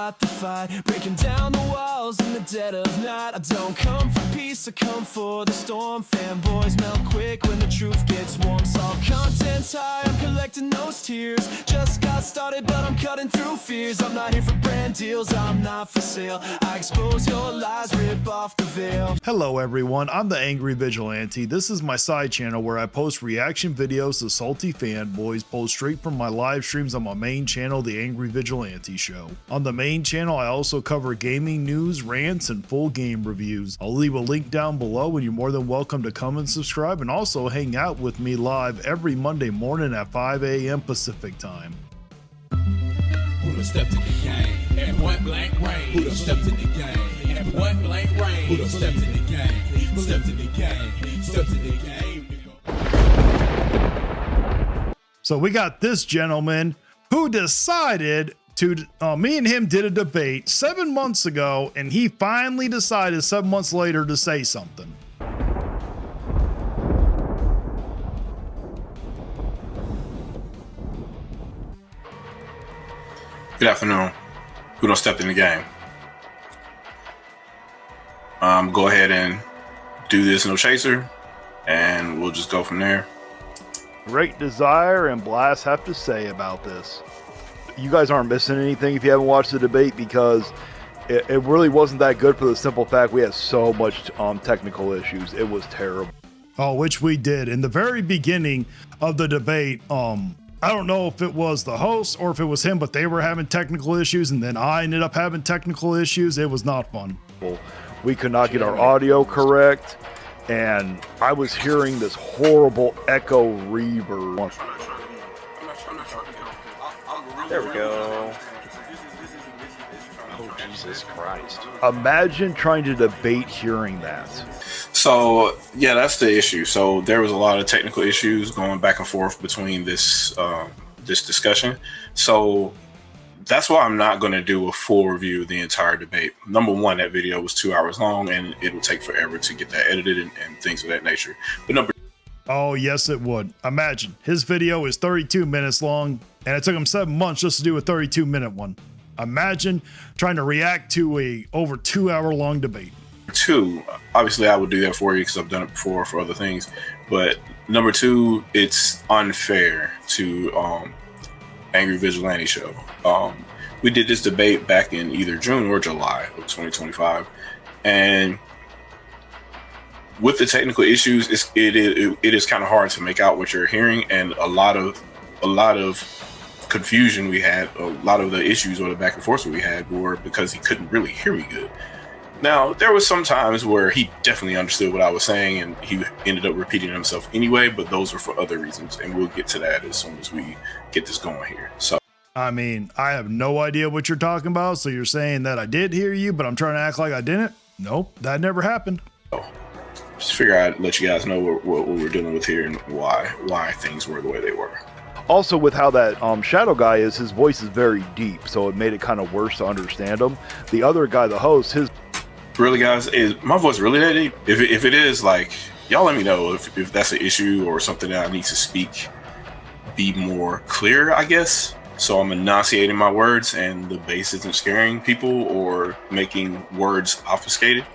start the fight, breaking down the walls in the dead of night. I don't come for peace, I come for the storm. Fanboys melt quick when the truth gets warm. Saw content's high, I'm collecting those tears. Just got started, but I'm cutting through fears. I'm not here for brand deals, I'm not for sale. I expose your lies, rip off the veil. Hello everyone, I'm the Angry Vigilante. This is my side channel where I post reaction videos to salty fanboys pulled straight from my live streams on my main channel, The Angry Vigilante Show. On the main channel, I also cover gaming news, rants, and full game reviews. I'll leave a link down below and you're more than welcome to come and subscribe and also hang out with me live every Monday morning at 5 a.m. Pacific time. Who done stepped in the game? At point blank range. Who done stepped in the game? At point blank range. Who done stepped in the game? Stepped in the game. Stepped in the game. So we got this gentleman who decided to, me and him did a debate 7 months ago, and he finally decided 7 months later to say something. Good afternoon. Who done stepped in the game? Go ahead and do this, no chaser, and we'll just go from there. Great Desire and Blast have to say about this. You guys aren't missing anything if you haven't watched the debate, because it really wasn't that good for the simple fact we had so much technical issues. It was terrible. Oh, which we did in the very beginning of the debate. I don't know if it was the host or if it was him, but they were having technical issues, and then I ended up having technical issues. It was not fun. We could not get our audio correct, and I was hearing this horrible echo reverb. There we go. Oh, Jesus Christ. Imagine trying to debate hearing that. So yeah, that's the issue. So there was a lot of technical issues going back and forth between this this discussion. So that's why I'm not going to do a full review of the entire debate. Number one, that video was 2 hours long, and it would take forever to get that edited and things of that nature. But number oh yes, it would. Imagine his video is 32 minutes long, and it took him 7 months just to do a 32-minute one. Imagine trying to react to a over 2 hour long debate. two, obviously I would do that for you because I've done it before for other things. But number two, it's unfair to Angry Vigilante Show. We did this debate back in either June or July of 2025, and with the technical issues, it is kind of hard to make out what you're hearing, and a lot of confusion we had. A lot of the issues or the back and forth we had were because he couldn't really hear me good. Now, there was some times where he definitely understood what I was saying, and he ended up repeating himself anyway, but those were for other reasons, and we'll get to that as soon as we get this going here. So, I mean, I have no idea what you're talking about, so you're saying that I did hear you, but I'm trying to act like I didn't? Nope, that never happened. Just figure I'd let you guys know what we're dealing with here and why things were the way they were. Also, with how that shadow guy is, his voice is very deep, so it made it kind of worse to understand him. The other guy, the host, his... Really, guys, is my voice really that deep? If it is, like, y'all let me know if that's an issue or something that I need to be more clear, I guess. So I'm enunciating my words and the bass isn't scaring people or making words obfuscated.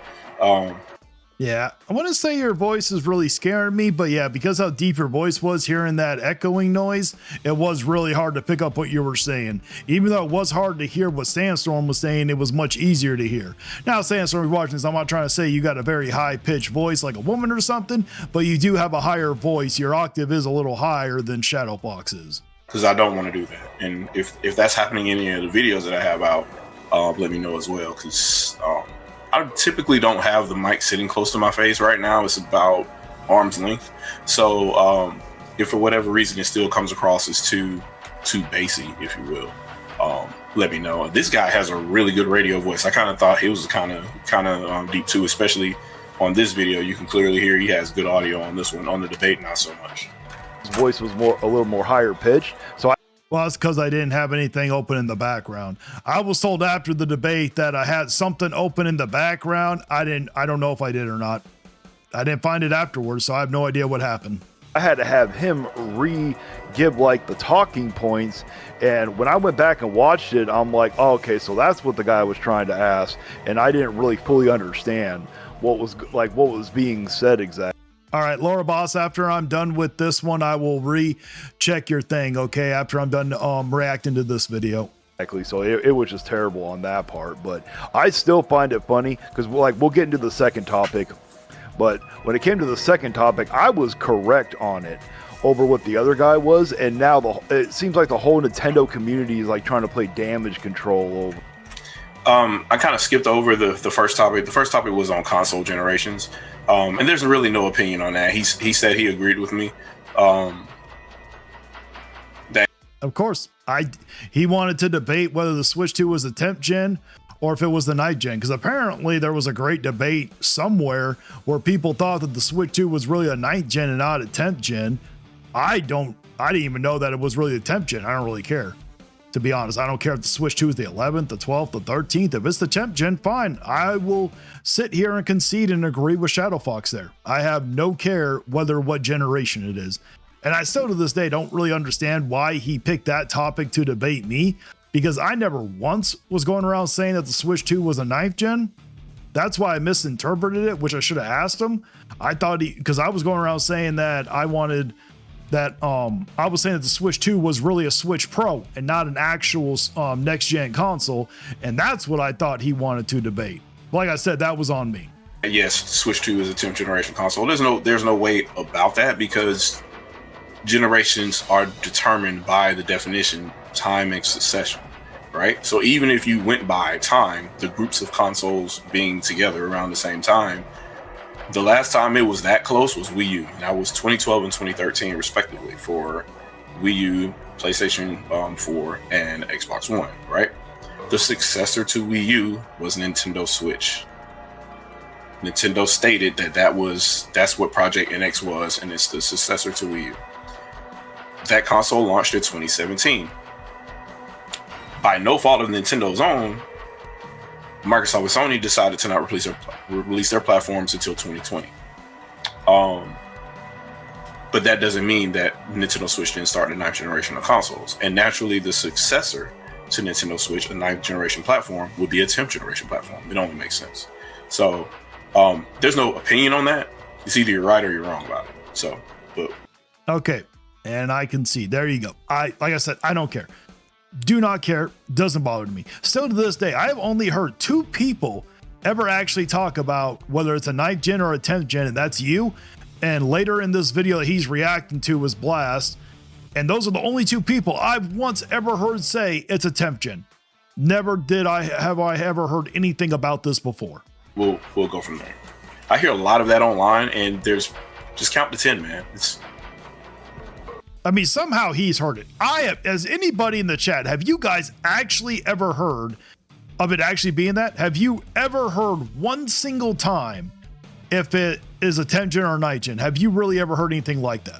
Yeah, I want to say your voice is really scaring me, but yeah, because how deep your voice was, hearing that echoing noise, it was really hard to pick up what you were saying. Even though it was hard to hear what Sandstorm was saying, it was much easier to hear. Now, Sandstorm, you're watching this, I'm not trying to say you got a very high-pitched voice like a woman or something, but you do have a higher voice. Your octave is a little higher than Shadowbox is. Because I don't want to do that. And if that's happening in any of the videos that I have out, let me know as well, because... I typically don't have the mic sitting close to my face right now. It's about arm's length. So if for whatever reason it still comes across as too bassy, if you will, let me know. This guy has a really good radio voice. I kind of thought he was kind of deep too, especially on this video. You can clearly hear he has good audio on this one. On the debate, not so much. His voice was a little more higher pitched. So well, that's because I didn't have anything open in the background. I was told after the debate that I had something open in the background. I don't know if I did or not. I didn't find it afterwards, so I have no idea what happened. I had to have him give like the talking points, and when I went back and watched it, I'm like, oh, okay, so that's what the guy was trying to ask, and I didn't really fully understand what was being said exactly. All right, Laura Boss, after I'm done with this one, I will recheck your thing, okay, after I'm done reacting to this video. Exactly. So it was just terrible on that part, but I still find it funny because we'll get into the second topic, but when it came to the second topic, I was correct on it over what the other guy was, and now it seems like the whole Nintendo community is like trying to play damage control over. I kind of skipped over the first topic. The first topic was on console generations, and there's really no opinion on that. He said he agreed with me. Of course, he wanted to debate whether the Switch 2 was a 10th gen or if it was the 9th gen, because apparently there was a great debate somewhere where people thought that the Switch 2 was really a 9th gen and not a 10th gen. I didn't even know that it was really a 10th gen. I don't really care, to be honest. I don't care if the Switch 2 is the 11th, the 12th, the 13th. If it's the 10th gen, fine. I will sit here and concede and agree with Shadow Fox there. I have no care what generation it is. And I still to this day don't really understand why he picked that topic to debate me, because I never once was going around saying that the Switch 2 was a 9th gen. That's why I misinterpreted it, which I should have asked him. I thought because I was going around saying that I was saying that the Switch 2 was really a Switch Pro and not an actual next gen console, and that's what I thought he wanted to debate. Like I said, that was on me. Yes, Switch 2 is a 10th generation console. There's no way about that, because generations are determined by the definition time and succession, right? So even if you went by time, the groups of consoles being together around the same time, the last time it was that close was Wii U. And that was 2012 and 2013 respectively for Wii U, PlayStation 4, and Xbox One, right? The successor to Wii U was Nintendo Switch. Nintendo stated that's what Project NX was, and it's the successor to Wii U. That console launched in 2017. By no fault of Nintendo's own, Microsoft and Sony decided to not release their platforms until 2020. But that doesn't mean that Nintendo Switch didn't start the 9th generation of consoles. And naturally, the successor to Nintendo Switch, a 9th generation platform, would be a 10th generation platform. It only makes sense. So there's no opinion on that. It's either you're right or you're wrong about it. So, but okay. And I can see, there you go. Like I said, I don't care. Do not care. Doesn't bother me. Still to this day, I have only heard 2 people ever actually talk about whether it's a 9th gen or a 10th gen, and that's you. And later in this video that he's reacting to was Blast. And those are the only 2 people I've once ever heard say it's a 10th gen. Never have I ever heard anything about this before. We'll go from there. I hear a lot of that online, and just count to 10, man. I mean, somehow he's heard it. As anybody in the chat, have you guys actually ever heard of it actually being that? Have you ever heard one single time if it is a 10th gen or a 9th gen? Have you really ever heard anything like that?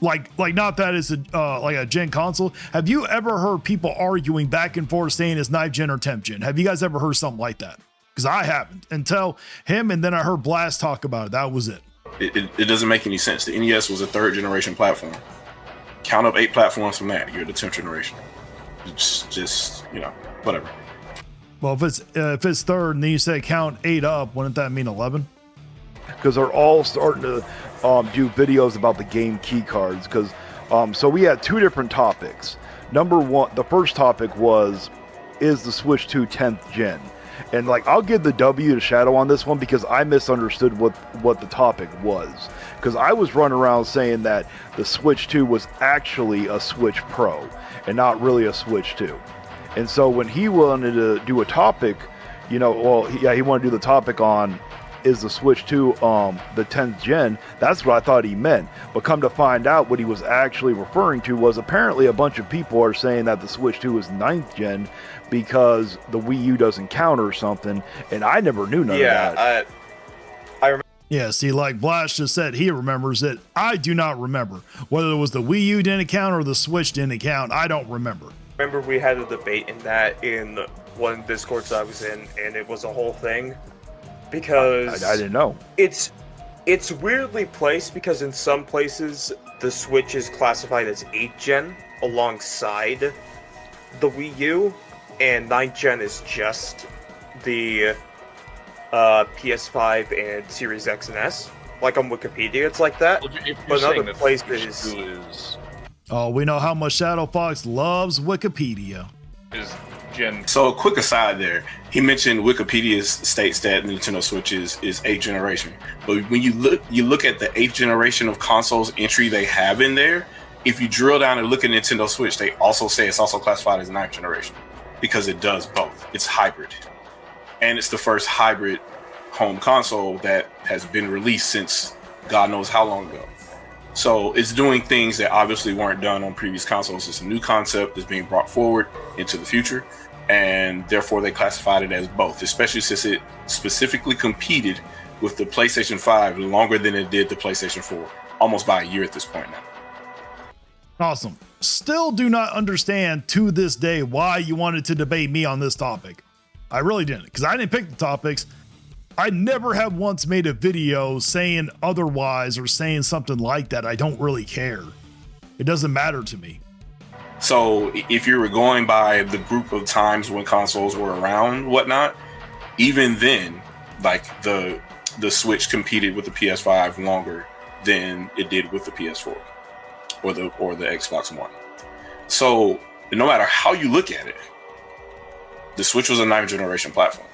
Like not that it's like a gen console. Have you ever heard people arguing back and forth saying it's 9th gen or 10th gen? Have you guys ever heard something like that? Because I haven't until him, and then I heard Blast talk about it. That was it. It doesn't make any sense. The NES was a 3rd generation platform. Count up 8 platforms from that, you're the 10th generation. It's just whatever. Well, if it's 3rd and then you say count 8 up, wouldn't that mean 11? Because they're all starting to do videos about the game key cards. Because so we had 2 different topics. Number 1, the first topic was, is the Switch 2 10th gen? And I'll give the W to Shadow on this one because I misunderstood what the topic was. Because I was running around saying that the Switch 2 was actually a Switch Pro and not really a Switch 2. And so when he wanted to do a topic, he wanted to do the topic on, is the Switch 2 the 10th gen? That's what I thought he meant. But come to find out, what he was actually referring to was apparently a bunch of people are saying that the Switch 2 is 9th gen because the Wii U doesn't count or something, and I never knew none of that. I remember. Yeah, see, like Blast just said, he remembers it. I do not remember. Whether it was the Wii U didn't count or the Switch didn't count, I don't remember. Remember we had a debate in that in one Discord I was in, and it was a whole thing because I didn't know. It's It's weirdly placed because in some places the Switch is classified as 8th gen alongside the Wii U, and 9th gen is just the PS5 and Series X and S. Like on Wikipedia, it's like that. Well, if you're But saying other that places is Oh, we know how much Shadow Fox loves Wikipedia. Gen. So a quick aside there, he mentioned Wikipedia states that Nintendo Switch is 8th generation. But when you look at the 8th generation of consoles entry they have in there, if you drill down and look at Nintendo Switch, they also say it's also classified as 9th generation because it does both. It's hybrid. And it's the first hybrid home console that has been released since God knows how long ago. So it's doing things that obviously weren't done on previous consoles. It's a new concept that's being brought forward into the future, and therefore they classified it as both, especially since it specifically competed with the PlayStation 5 longer than it did the PlayStation 4, almost by a year at this point now. Awesome. Still do not understand to this day why you wanted to debate me on this topic. I really didn't, because I didn't pick the topics. I never have once made a video saying otherwise or saying something like that. I don't really care. It doesn't matter to me. So if you were going by the group of times when consoles were around, whatnot, even then, like the Switch competed with the PS5 longer than it did with the PS4 or the Xbox One. So no matter how you look at it, the Switch was a 9th generation platform.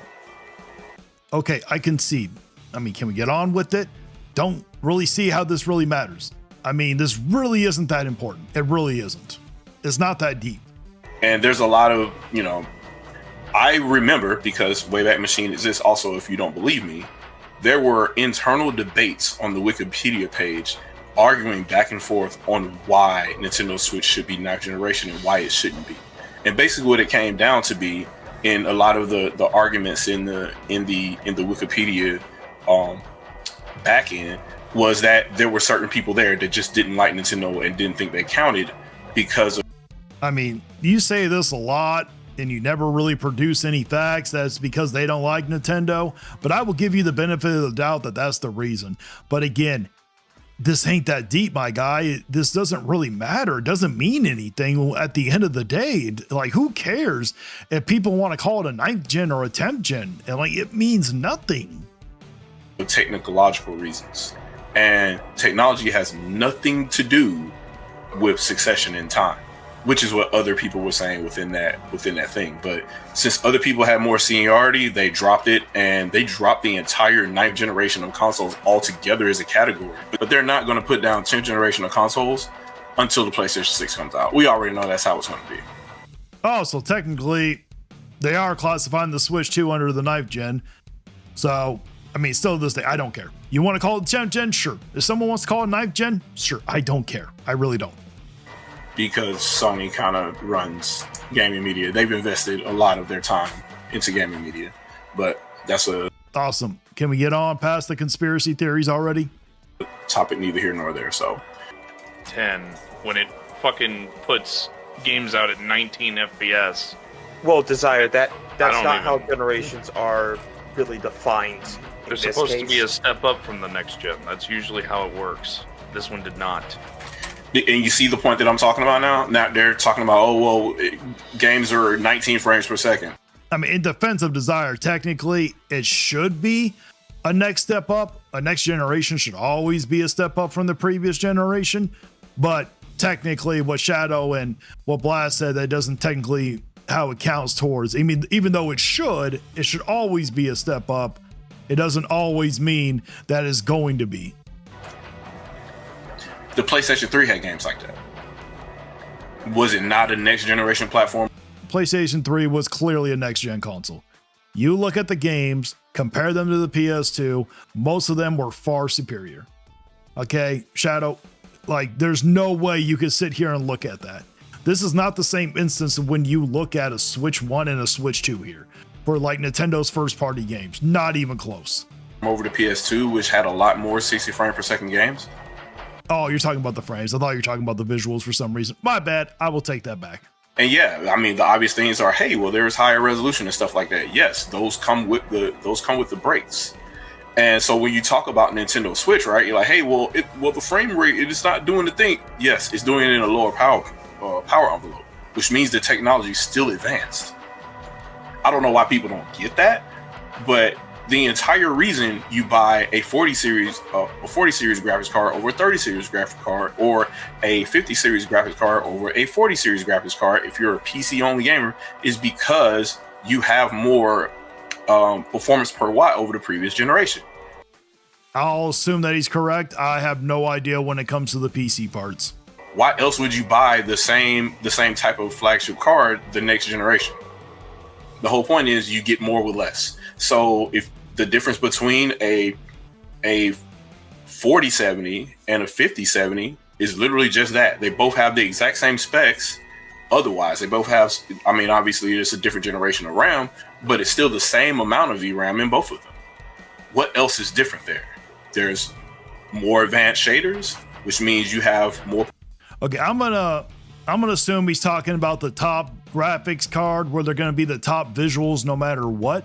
Okay, I concede. I mean, can we get on with it? Don't really see how this really matters. I mean, this really isn't that important. It really isn't. It's not that deep. And there's a lot of, I remember, because Wayback Machine exists also, if you don't believe me, there were internal debates on the Wikipedia page arguing back and forth on why Nintendo Switch should be 9th generation and why it shouldn't be. And basically what it came down to be in a lot of the arguments in the Wikipedia back end was that there were certain people there that just didn't like Nintendo and didn't think they counted because of. I mean, you say this a lot and you never really produce any facts. That's because they don't like Nintendo, but I will give you the benefit of the doubt that that's the reason. But again, this ain't that deep, my guy. This doesn't really matter. It doesn't mean anything at the end of the day. Like, who cares if people want to call it a 9th gen or a 10th gen? And like, it means nothing. Technological reasons, and technology has nothing to do with succession in time, which is what other people were saying within that thing. But since other people had more seniority, they dropped it, and they dropped the entire 9th generation of consoles altogether as a category. But they're not going to put down 10th generation of consoles until the PlayStation 6 comes out. We already know that's how it's going to be. Oh, so technically they are classifying the Switch 2 under the 9th gen. So, I mean, still to this day, I don't care. You want to call it 10th gen? Sure. If someone wants to call it 9th gen? Sure. I don't care. I really don't. Because Sony kind of runs gaming media. They've invested a lot of their time into gaming media, but that's a awesome. Can we get on past the conspiracy theories already? topic neither here nor there. So 10 when it fucking puts games out at 19 FPS. Well, Desire, that's not even- how generations are really defined. in They're this supposed to case. be a step up from the next gen. That's usually how it works. This one did not. and you see the point that I'm talking about now? Now they're talking about, oh, well, games are 19 frames per second. I mean, in defense of Desire, technically, it should be a next step up. A next generation should always be a step up from the previous generation. But technically, what Shadow and what Blast said, that doesn't technically how it counts towards. I mean, even though it should always be a step up. It doesn't always mean that it's going to be. The PlayStation 3 had games like that. Was it not a next generation platform? PlayStation 3 was clearly a next-gen console. You look at the games, compare them to the PS2, most of them were far superior. Okay, Shadow, like, there's no way you could sit here and look at that. This is not the same instance of when you look at a Switch 1 and a Switch 2 here for like Nintendo's first-party games. Not even close. Over the PS2, which had a lot more 60 frame per second games. Oh, you're talking about the frames. I thought you were talking about the visuals for some reason. My bad. I will take that back. And yeah, I mean, the obvious things are, hey, well, there's higher resolution and stuff like that. Yes, those come with the breaks. And so when you talk about Nintendo Switch, right, you're like, hey, well, the frame rate, it is not doing the thing. Yes, it's doing it in a lower power envelope, which means the technology is still advanced. I don't know why people don't get that, but the entire reason you buy a 40 series graphics card over a 30 series graphics card, or a 50 series graphics card over a 40 series graphics card, if you're a PC only gamer, is because you have more performance per watt over the previous generation. I'll assume that he's correct. I have no idea when it comes to the PC parts. Why else would you buy the same type of flagship card the next generation? The whole point is you get more with less. So if the difference between a 4070 and a 5070 is literally just that, they both have the exact same specs. Otherwise, they both have, I mean, obviously it's a different generation of RAM, but it's still the same amount of VRAM in both of them. What else is different there? There's more advanced shaders, which means you have more. Okay, I'm gonna assume he's talking about the top graphics card where they're gonna be the top visuals no matter what.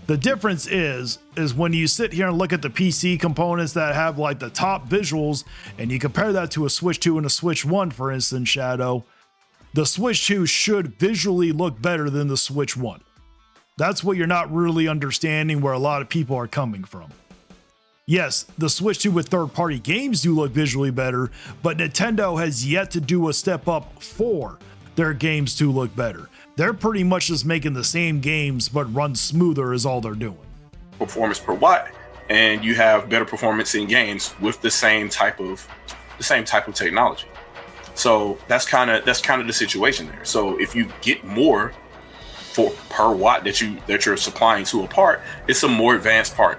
The difference is when you sit here and look at the PC components that have like the top visuals and you compare that to a Switch 2 and a Switch 1, for instance, Shadow, the Switch 2 should visually look better than the Switch 1. That's what you're not really understanding where a lot of people are coming from. Yes, the Switch 2 with third-party games do look visually better, but Nintendo has yet to do a step up for their games to look better. They're pretty much just making the same games, but run smoother is all they're doing. Performance per watt, and you have better performance in games with the same type of technology. So that's kind of the situation there. So if you get more per watt that you're supplying to a part, it's a more advanced part.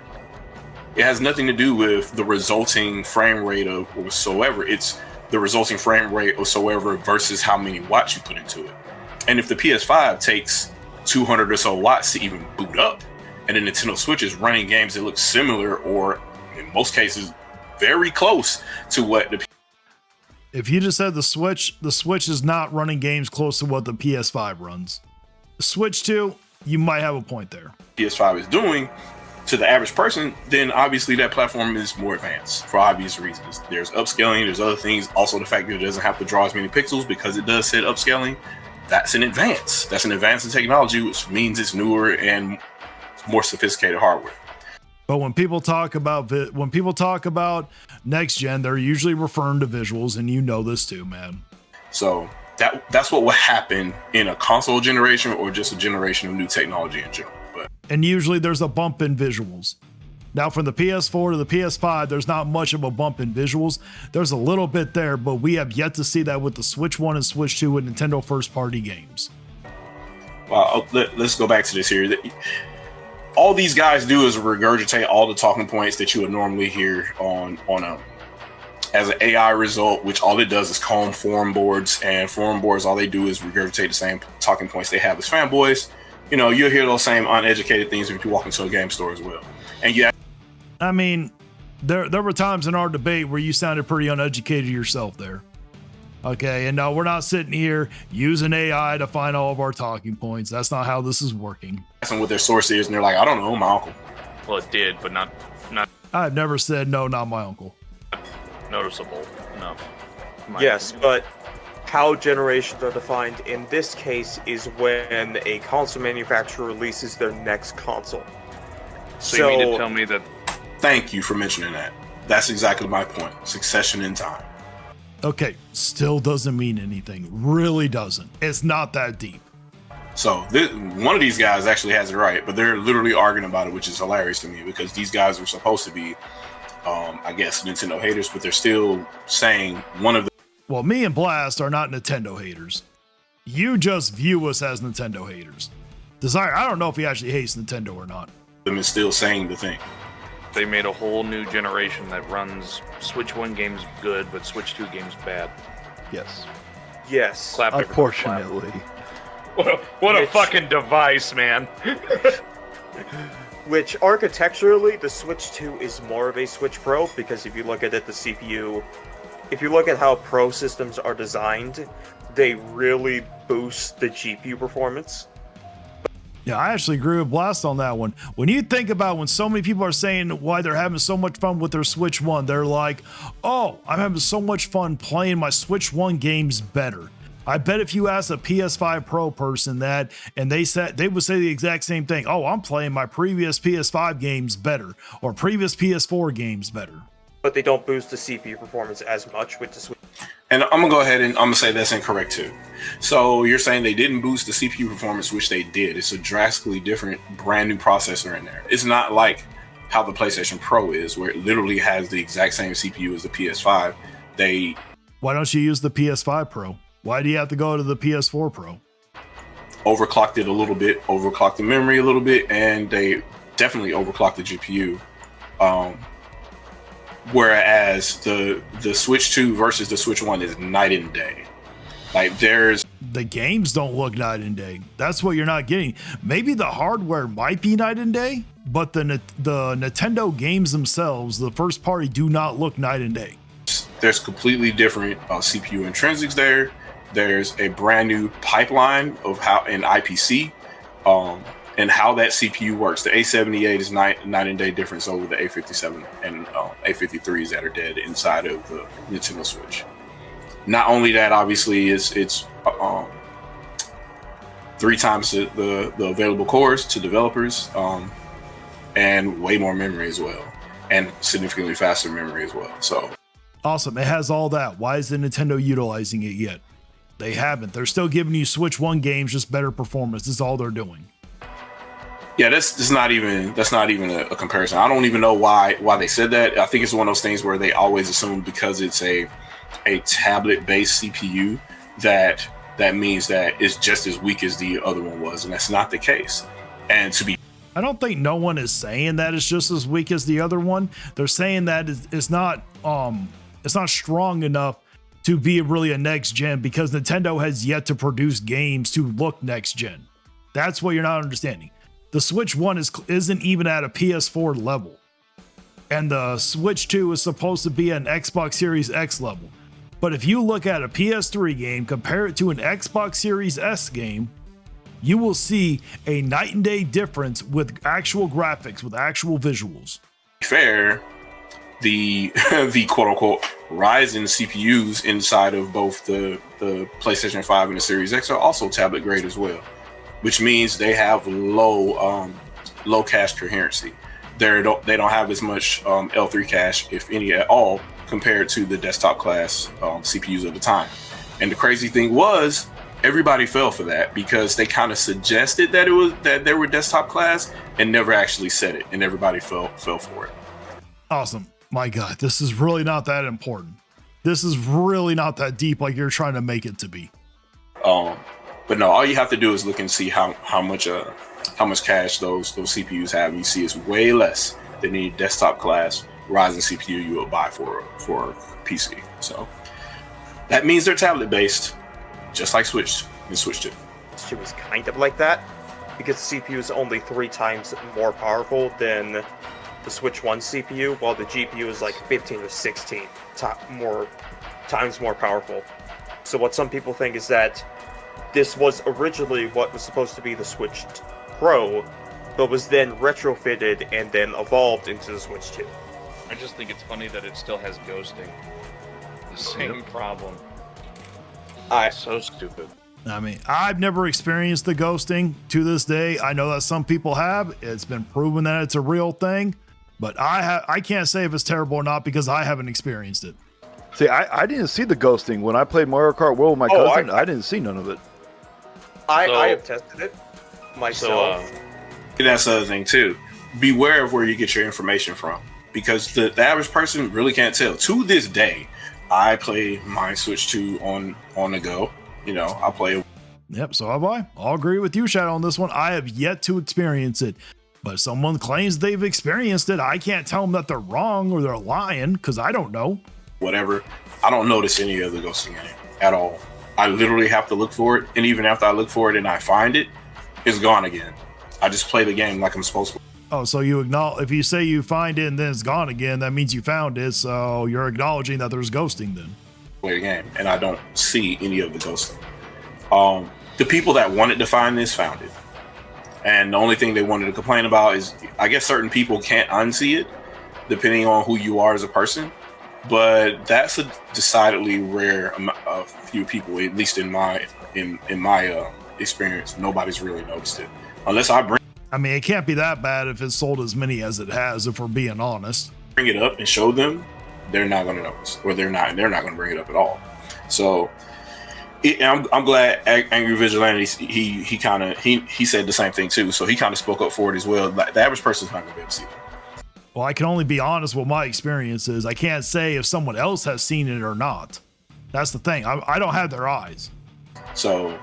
It has nothing to do with the resulting frame rate of whatsoever. It's the resulting frame rate or whatsoever versus how many watts you put into it. And if the PS5 takes 200 or so watts to even boot up, and the Nintendo Switch is running games that look similar, or in most cases, very close to what the. If you just said the Switch is not running games close to what the PS5 runs. Switch 2, you might have a point there. PS5 is doing to the average person, then obviously that platform is more advanced for obvious reasons. There's upscaling, there's other things. Also, the fact that it doesn't have to draw as many pixels because it does set upscaling. That's an advance. That's an advance in technology, which means it's newer and more sophisticated hardware. But when people talk about next gen, they're usually referring to visuals, and you know this too, man. So that's what will happen in a console generation or just a generation of new technology in general. And usually there's a bump in visuals. Now from the PS4 to the PS5, there's not much of a bump in visuals. There's a little bit there, but we have yet to see that with the Switch 1 and Switch 2 and Nintendo first-party games. Well, let's go back to this here. All these guys do is regurgitate all the talking points that you would normally hear as an AI result, which all it does is comb forum boards, and forum boards, all they do is regurgitate the same talking points they have as fanboys. You know, you'll hear those same uneducated things if you walk into a game store as well. And yeah, I mean, there were times in our debate where you sounded pretty uneducated yourself there. Okay, and now we're not sitting here using AI to find all of our talking points. That's not how this is working. Asking what their source is, and they're like, I don't know, my uncle. Well, it did, but not I've never said no, not my uncle. noticeable enough. Yes, but how generations are defined in this case is when a console manufacturer releases their next console. So you mean to tell me that? Thank you for mentioning that. That's exactly my point. Succession in time. Okay, still doesn't mean anything. Really doesn't. It's not that deep. So one of these guys actually has it right, but they're literally arguing about it, which is hilarious to me because these guys are supposed to be, I guess, Nintendo haters, but they're still saying one of the. Well, me and Blast are not Nintendo haters. You just view us as Nintendo haters. Desire, I don't know if he actually hates Nintendo or not. Them is still saying the thing. They made a whole new generation that runs Switch 1 games good, but Switch 2 games bad. Yes. Yes. Clap. Unfortunately. What a fucking device, man. Which architecturally, the Switch 2 is more of a Switch Pro because if you look at it, the CPU, if you look at how Pro systems are designed, they really boost the GPU performance. Yeah, I actually agree with Blast on that one. When you think about when so many people are saying why they're having so much fun with their Switch 1, they're like, oh, I'm having so much fun playing my Switch 1 games better. I bet if you ask a PS5 Pro person that, and they would say the exact same thing. Oh, I'm playing my previous PS5 games better, or previous PS4 games better. But they don't boost the CPU performance as much with the Switch. And I'm gonna go ahead and I'm gonna say that's incorrect too. So you're saying they didn't boost the CPU performance, which they did. It's a drastically different, brand new processor in there. It's not like how the PlayStation Pro is, where it literally has the exact same CPU as the PS5. Why don't you use the PS5 Pro? Why do you have to go to the PS4 Pro? Overclocked it a little bit, overclocked the memory a little bit, and they definitely overclocked the GPU. Whereas the Switch 2 versus the Switch 1 is night and day. Like the games don't look night and day. That's what you're not getting. Maybe the hardware might be night and day, but the Nintendo games themselves, the first party, do not look night and day. There's completely different CPU intrinsics there. There's a brand new pipeline of how in IPC and how that CPU works. The A78 is night and day difference over the A57 and A53s that are dead inside of the Nintendo Switch. Not only that, obviously, it's 3 times the available cores to developers, and way more memory as well, and significantly faster memory as well. So awesome. It has all that. Why isn't Nintendo utilizing it yet? They haven't. They're still giving you Switch 1 games, just better performance. That's all they're doing. Yeah, that's not even a comparison. I don't even know why they said that. I think it's one of those things where they always assume because it's a tablet-based CPU that means that it's just as weak as the other one was, and that's not the case. And I don't think no one is saying that it's just as weak as the other one. They're saying that it's not strong enough to be really a next gen because Nintendo has yet to produce games to look next gen. That's what you're not understanding. The Switch 1 isn't even at a PS4 level. And the Switch 2 is supposed to be an Xbox Series X level. But if you look at a PS3 game, compare it to an Xbox Series S game, you will see a night and day difference with actual graphics, with actual visuals. Fair, the quote unquote Ryzen CPUs inside of both the PlayStation 5 and the Series X are also tablet grade as well, which means they have low cache coherency. They don't have as much L3 cache, if any at all, compared to the desktop class CPUs of the time. And the crazy thing was, everybody fell for that because they kind of suggested that they were desktop class and never actually said it, and everybody fell for it. Awesome. My God, this is really not that important. This is really not that deep like you're trying to make it to be. But no, all you have to do is look and see how much cache those CPUs have. You see it's way less than any desktop class Ryzen CPU you would buy for a PC. So that means they're tablet based, just like Switch and Switch 2. Switch 2 is kind of like that because the CPU is only 3 times more powerful than the Switch 1 CPU, while the GPU is like 15 or 16 times more powerful. So what some people think is that this was originally what was supposed to be the Switch Pro, but was then retrofitted and then evolved into the Switch 2. I just think it's funny that it still has ghosting. The same problem. So stupid. I mean, I've never experienced the ghosting to this day. I know that some people have. It's been proven that it's a real thing, but I can't say if it's terrible or not because I haven't experienced it. See, I didn't see the ghosting when I played Mario Kart World with my cousin. I didn't see none of it. I have tested it myself. And that's the other thing too. Beware of where you get your information from, because the average person really can't tell. To this day, I play my Switch 2 on the go. You know, I play. Yep, so have I. I'll agree with you, Shadow, on this one. I have yet to experience it. But if someone claims they've experienced it, I can't tell them that they're wrong or they're lying because I don't know. Whatever. I don't notice any of the ghosting in it at all. I literally have to look for it, and even after I look for it and I find it, it's gone again. I just play the game like I'm supposed to. Oh, so you acknowledge, if you say you find it and then it's gone again, that means you found it, so you're acknowledging that there's ghosting then. Play the game, and I don't see any of the ghosting. The people that wanted to find this found it. And the only thing they wanted to complain about is, I guess certain people can't unsee it, depending on who you are as a person. But that's a decidedly rare a few people, at least in my experience. Nobody's really noticed it, unless I bring I mean, it can't be that bad if it's sold as many as it has, if we're being honest. it up and show them. They're not going to notice, or they're not going to bring it up at all. So I'm glad Angry Vigilante, he said the same thing too. So he kind of spoke up for it as well. The average person's not going to be able to see it. Well, I can only be honest with my experiences. I can't say if someone else has seen it or not. That's the thing. I don't have their eyes. So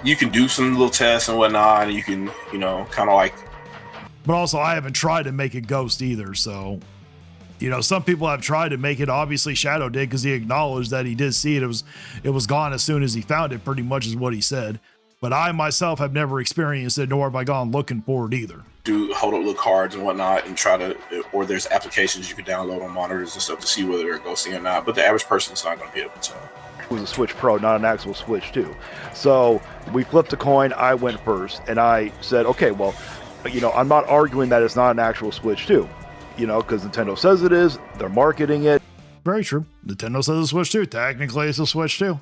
you can do some little tests and whatnot, and you can, kind of like. But also, I haven't tried to make it ghost either. So, some people have tried to make it. Obviously, Shadow did, because he acknowledged that he did see it. It was gone as soon as he found it, pretty much is what he said. But I myself have never experienced it, nor have I gone looking for it either. Do hold up look cards and whatnot, and try to, or there's applications you can download on monitors and stuff to see whether they're ghosting or not. But the average person's not going to be able to tell. It was a Switch Pro, not an actual Switch 2. So we flipped a coin. I went first, and I said, okay, well, I'm not arguing that it's not an actual Switch 2, because Nintendo says it is. They're marketing it. Very true. Nintendo says it's a Switch 2. Technically, it's a Switch 2.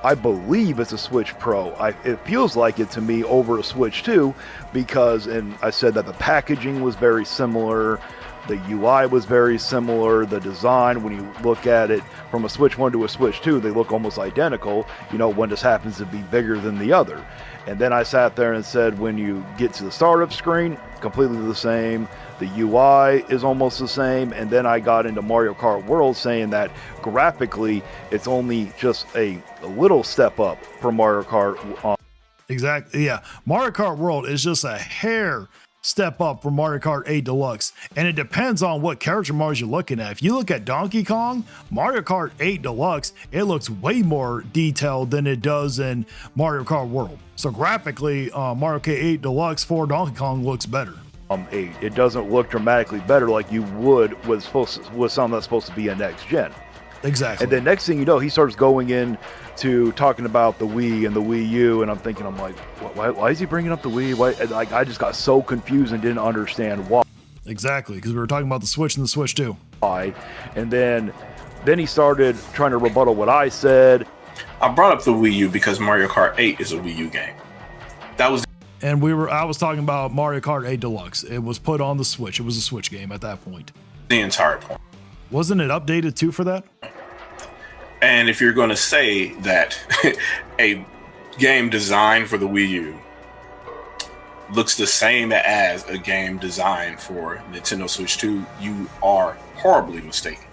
I believe it's a Switch Pro. It feels like it to me over a Switch 2 because, and I said that the packaging was very similar. The UI was very similar. The design, when you look at it from a Switch 1 to a Switch 2, they look almost identical. One just happens to be bigger than the other. And then I sat there and said, when you get to the startup screen, completely the same. The UI is almost the same. And then I got into Mario Kart World, saying that graphically, it's only just a little step up from Mario Kart. Exactly. Yeah. Mario Kart World is just a hair step up from Mario Kart 8 Deluxe. And it depends on what character models you're looking at. If you look at Donkey Kong, Mario Kart 8 Deluxe, it looks way more detailed than it does in Mario Kart World. So graphically, Mario Kart 8 Deluxe for Donkey Kong looks better. 8. It doesn't look dramatically better like you would with something that's supposed to be a next gen. Exactly. And then next thing you know, he starts going in to talking about the Wii and the Wii U, and I'm like, why is he bringing up the Wii? Why? Like, I just got so confused and didn't understand why. Exactly, because we were talking about the Switch and the Switch 2. Why? And then he started trying to rebuttal what I said. I brought up the Wii U because Mario Kart 8 is a Wii U game. That was. And I was talking about Mario Kart 8 Deluxe. It was put on the Switch. It was a Switch game at that point. The entire point. Wasn't it updated too for that? And if you're going to say that a game designed for the Wii U looks the same as a game designed for Nintendo Switch 2, you are horribly mistaken.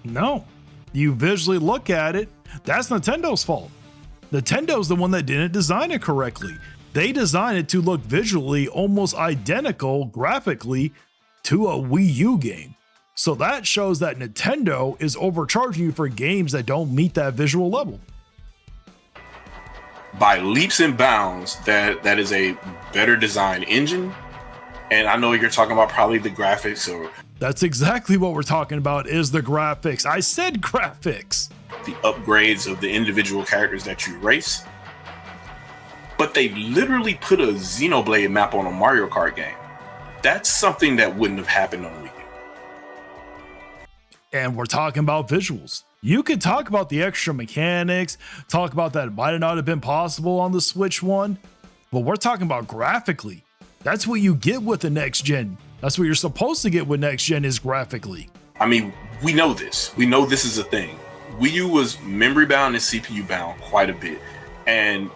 No. You visually look at it, that's Nintendo's fault. Nintendo's the one that didn't design it correctly. They designed it to look visually almost identical graphically to a Wii U game. So that shows that Nintendo is overcharging you for games that don't meet that visual level. By leaps and bounds, that is a better design engine. And I know you're talking about probably the graphics, or that's exactly what we're talking about, is the graphics. I said graphics. The upgrades of the individual characters that you race. But they literally put a Xenoblade map on a Mario Kart game. That's something that wouldn't have happened on Wii U. And we're talking about visuals. You could talk about the extra mechanics, talk about that it might not have been possible on the Switch 1, but we're talking about graphically. That's what you get with the next gen. That's what you're supposed to get with next gen, is graphically. I mean, we know this. We know this is a thing. Wii U was memory bound and CPU bound quite a bit. And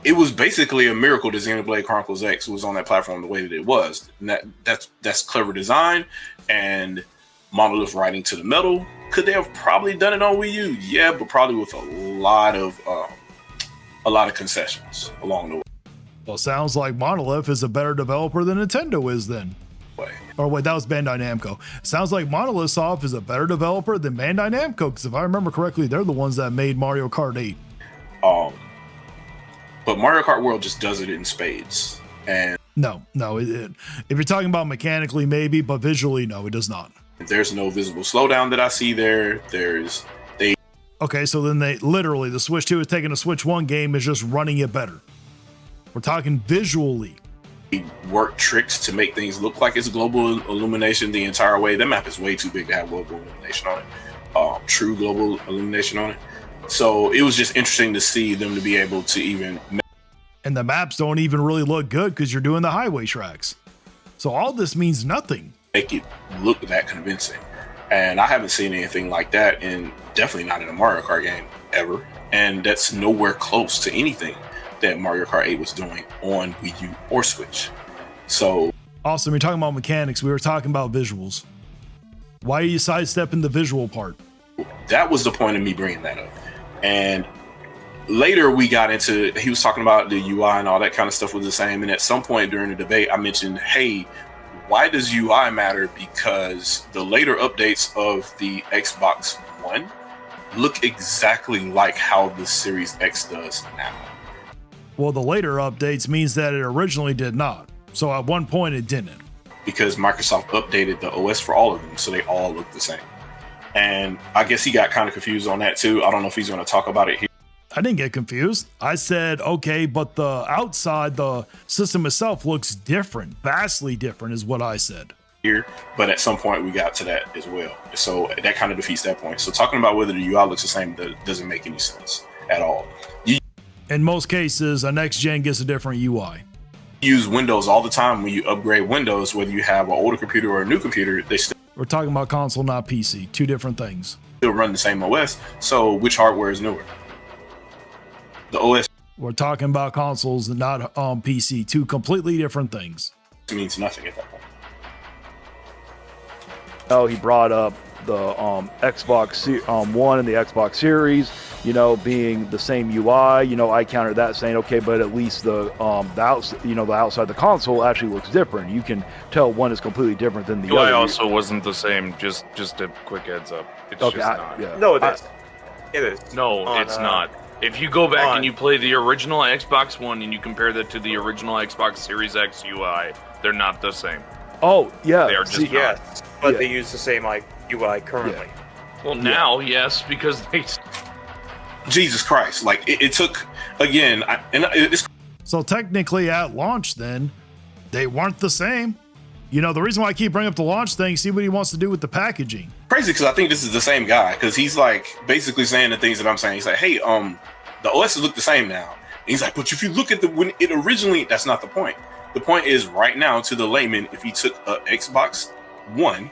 it was basically a miracle that Xenoblade Chronicles X was on that platform the way that it was. And that's clever design and Monolith writing to the metal. Could they have probably done it on Wii U? Yeah, but probably with a lot of concessions along the way. Well, sounds like Monolith is a better developer than Nintendo is then. Or wait, that was Bandai Namco. Sounds like Monolith Soft is a better developer than Bandai Namco, because if I remember correctly, they're the ones that made Mario Kart 8. But Mario Kart World just does it in spades. And no, if you're talking about mechanically, maybe, but visually, no, it does not. There's no visible slowdown that I see there. Okay, so then the Switch 2 is taking a Switch 1 game, is just running it better. We're talking visually. Work tricks to make things look like it's global illumination the entire way. The map is way too big to have global illumination on it. True global illumination on it. So it was just interesting to see them to be able to even. And the maps don't even really look good because you're doing the highway tracks. So all this means nothing. Make it look that convincing. And I haven't seen anything like that, and definitely not in a Mario Kart game ever. And that's nowhere close to anything that Mario Kart 8 was doing on Wii U or Switch. So awesome. You're talking about mechanics. We were talking about visuals. Why are you sidestepping the visual part? that was the point of me bringing that up. And later we got into, he was talking about the UI and all that kind of stuff was the same. And at some point during the debate, I mentioned, hey, why does UI matter? Because the later updates of the Xbox One look exactly like how the Series X does now. Well, the later updates means that it originally did not. So at one point it didn't. Because Microsoft updated the OS for all of them, so they all look the same. And I guess he got kind of confused on that too. I don't know if he's going to talk about it here. I didn't get confused. I said, okay, but the outside, the system itself looks different, vastly different is what I said. Here, but at some point we got to that as well. So that kind of defeats that point. So talking about whether the UI looks the same doesn't make any sense at all. In most cases, a next gen gets a different UI. Use Windows all the time. When you upgrade Windows, whether you have an older computer or a new computer, they still We're talking about console, not PC. Two different things. run the same OS. So which hardware is newer? The OS We're talking about consoles and not PC. Two completely different things. means nothing at that point. Oh, he brought up the Xbox One and the Xbox Series, you know, being the same UI. You know, I countered that saying, okay, but at least the outside of the console actually looks different. You can tell one is completely different than the UI other. also wasn't the same. Just a quick heads up. It's Okay, just not. yeah. No, it is. It is. No, On, it's not. If you go back on- and you play the original Xbox One and you compare that to the original Xbox Series X UI, they're not the same. Oh, yeah. They are just not. Yes, but Yeah. they use the same like UI currently. Well, now, yes, because they. Jesus Christ! Like it took again, it's So technically at launch then, they weren't the same. You know, the reason why I keep bringing up the launch thing, see what he wants to do with the packaging. crazy because I think this is the same guy because he's like basically saying the things that I'm saying. He's like, hey, the OS look the same now. And he's like, but if you look at when it originally, that's not the point. The point is right now to the layman, if he took a Xbox One,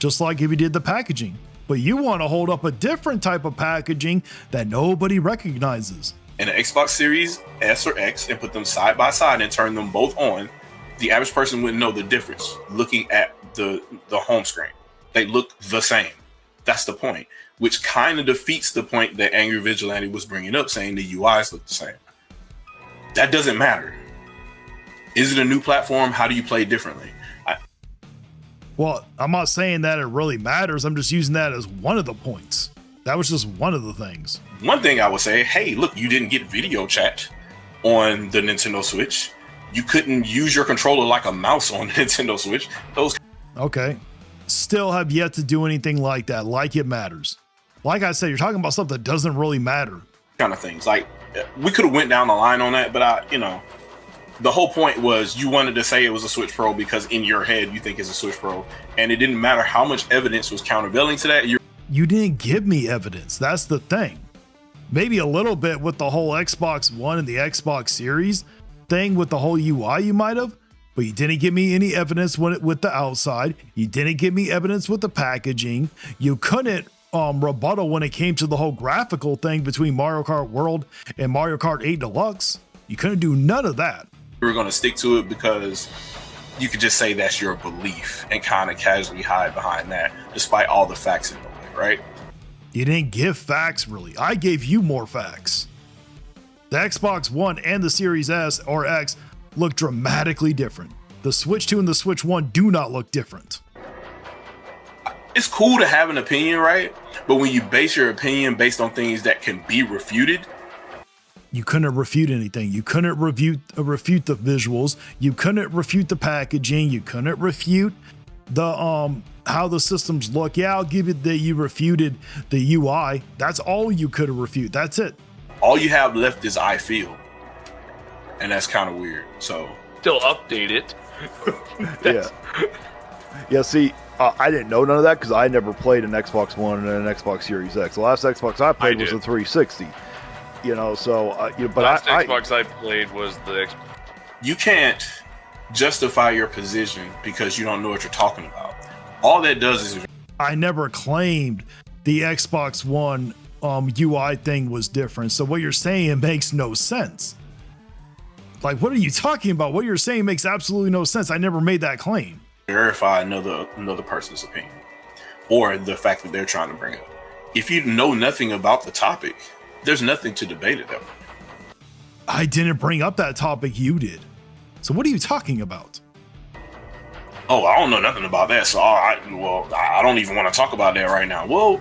Just like if you did the packaging. But you want to hold up a different type of packaging that nobody recognizes. and an Xbox Series S or X and put them side by side and turn them both on, the average person wouldn't know the difference looking at the home screen. They look the same. That's the point, which kind of defeats the point that Angry Vigilante was bringing up, saying the UIs look the same. That doesn't matter. Is it a new platform? How do you play differently? Well, I'm not saying that it really matters. I'm just using that as one of the points. That was just one of the things. One thing I would say, hey, look, you didn't get video chat on the Nintendo Switch. You couldn't use your controller like a mouse on the Nintendo Switch. Those Okay. Still have yet to do anything like that, like it matters. Like I said, you're talking about stuff that doesn't really matter. kind of things. Like we could have went down the line on that, but the whole point was you wanted to say it was a Switch Pro because in your head you think it's a Switch Pro, and it didn't matter how much evidence was countervailing to that. You didn't give me evidence. That's the thing. Maybe a little bit with the whole Xbox One and the Xbox Series thing with the whole UI you might have, but you didn't give me any evidence with the outside. You didn't give me evidence with the packaging. You couldn't rebuttal when it came to the whole graphical thing between Mario Kart World and Mario Kart 8 Deluxe. You couldn't do none of that. We were going to stick to it because you could just say that's your belief and kind of casually hide behind that, despite all the facts in the way, right? You didn't give facts, really. I gave you more facts. The Xbox One and the Series S or X look dramatically different. The Switch 2 and the Switch 1 do not look different. It's cool to have an opinion, right? But when you base your opinion based on things that can be refuted, You couldn't refute anything. You couldn't refute the visuals. You couldn't refute the packaging. You couldn't refute the how the systems look. Yeah, I'll give it that you refuted the UI. That's all you could have refuted. That's it. all you have left is I feel. and that's kind of weird. So Still update it. Yeah. Yeah, see, I didn't know none of that because I never played an Xbox One and an Xbox Series X. The last Xbox I played was did. a 360. You know, so but Last I Xbox I played was the you can't justify your position because you don't know what you're talking about. All that does is I never claimed the Xbox One UI thing was different. So what you're saying makes no sense. Like, what are you talking about? What you're saying makes absolutely no sense. I never made that claim. verify another person's opinion or the fact that they're trying to bring up. If you know nothing about the topic, there's nothing to debate it about. I didn't bring up that topic, you did. So what are you talking about? Oh, I don't know nothing about that, so I don't even want to talk about that right now. Well,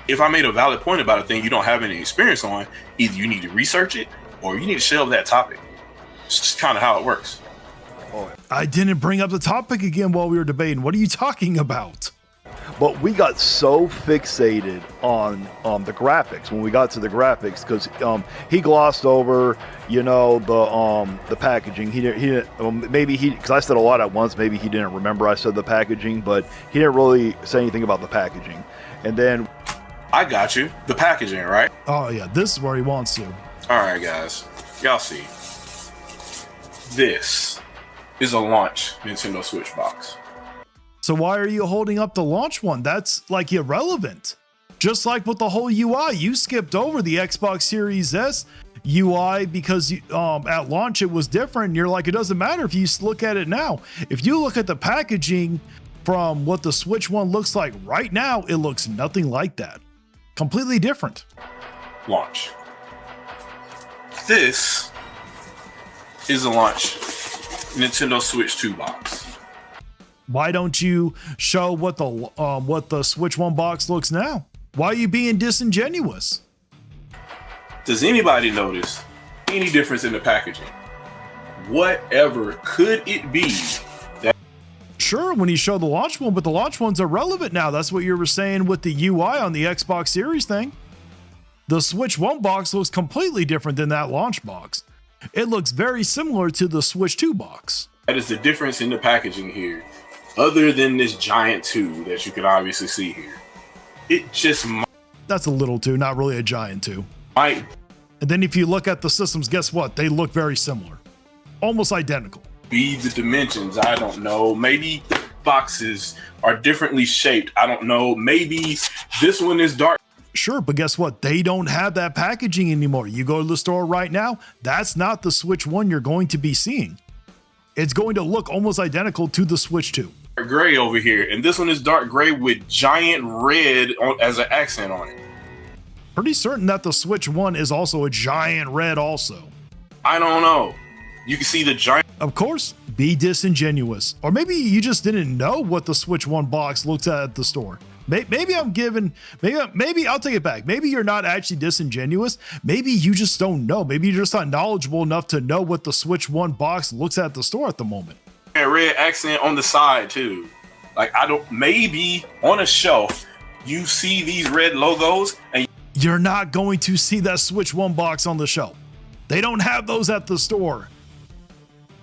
if I made a valid point about a thing you don't have any experience on, either you need to research it or you need to shelve that topic. It's just kind of how it works. I didn't bring up the topic again while we were debating. What are you talking about? But we got so fixated on the graphics when we got to the graphics because he glossed over, you know, the packaging. He didn't maybe because I said a lot at once. Maybe he didn't remember I said the packaging, but he didn't really say anything about the packaging. And then I got you. The packaging, right? Oh yeah, this is where he wants to. All right, guys. Y'all see. This is a launch Nintendo Switch box. So why are you holding up the launch one? That's like irrelevant. Just like with the whole UI, you skipped over the Xbox Series S UI because at launch it was different. And you're like, it doesn't matter if you look at it now. If you look at the packaging from what the Switch one looks like right now, it looks nothing like that. Completely different. Launch. This is a launch Nintendo Switch 2 box. Why don't you show what the Switch one box looks now? Why are you being disingenuous? Does anybody notice any difference in the packaging? Whatever could it be? Sure, when you show the launch one, but the launch one's irrelevant now. That's what you were saying with the UI on the Xbox Series thing. The Switch 1 box looks completely different than that launch box. It looks very similar to the Switch 2 box. That is the difference in the packaging here. Other than this giant 2 that you can obviously see here. It just That's a little 2, not really a giant 2. might And then if you look at the systems, guess what? They look very similar. Almost identical. be the dimensions. I don't know. Maybe the boxes are differently shaped. I don't know. Maybe this one is dark. Sure, but guess what? They don't have that packaging anymore. You go to the store right now, that's not the Switch 1 you're going to be seeing. It's going to look almost identical to the Switch 2. Gray over here, and this one is dark gray with giant red as an accent on it. Pretty certain that the Switch 1 is also a giant red also. I don't know. You can see the giant. Of course, be disingenuous. Or maybe you just didn't know what the Switch 1 box looks at the store. Maybe I'll take it back. Maybe you're not actually disingenuous. Maybe you just don't know. Maybe you're just not knowledgeable enough to know what the Switch 1 box looks at the store at the moment. Red accent on the side too. Like maybe on a shelf you see these red logos and You're not going to see that Switch 1 box on the shelf. They don't have those at the store.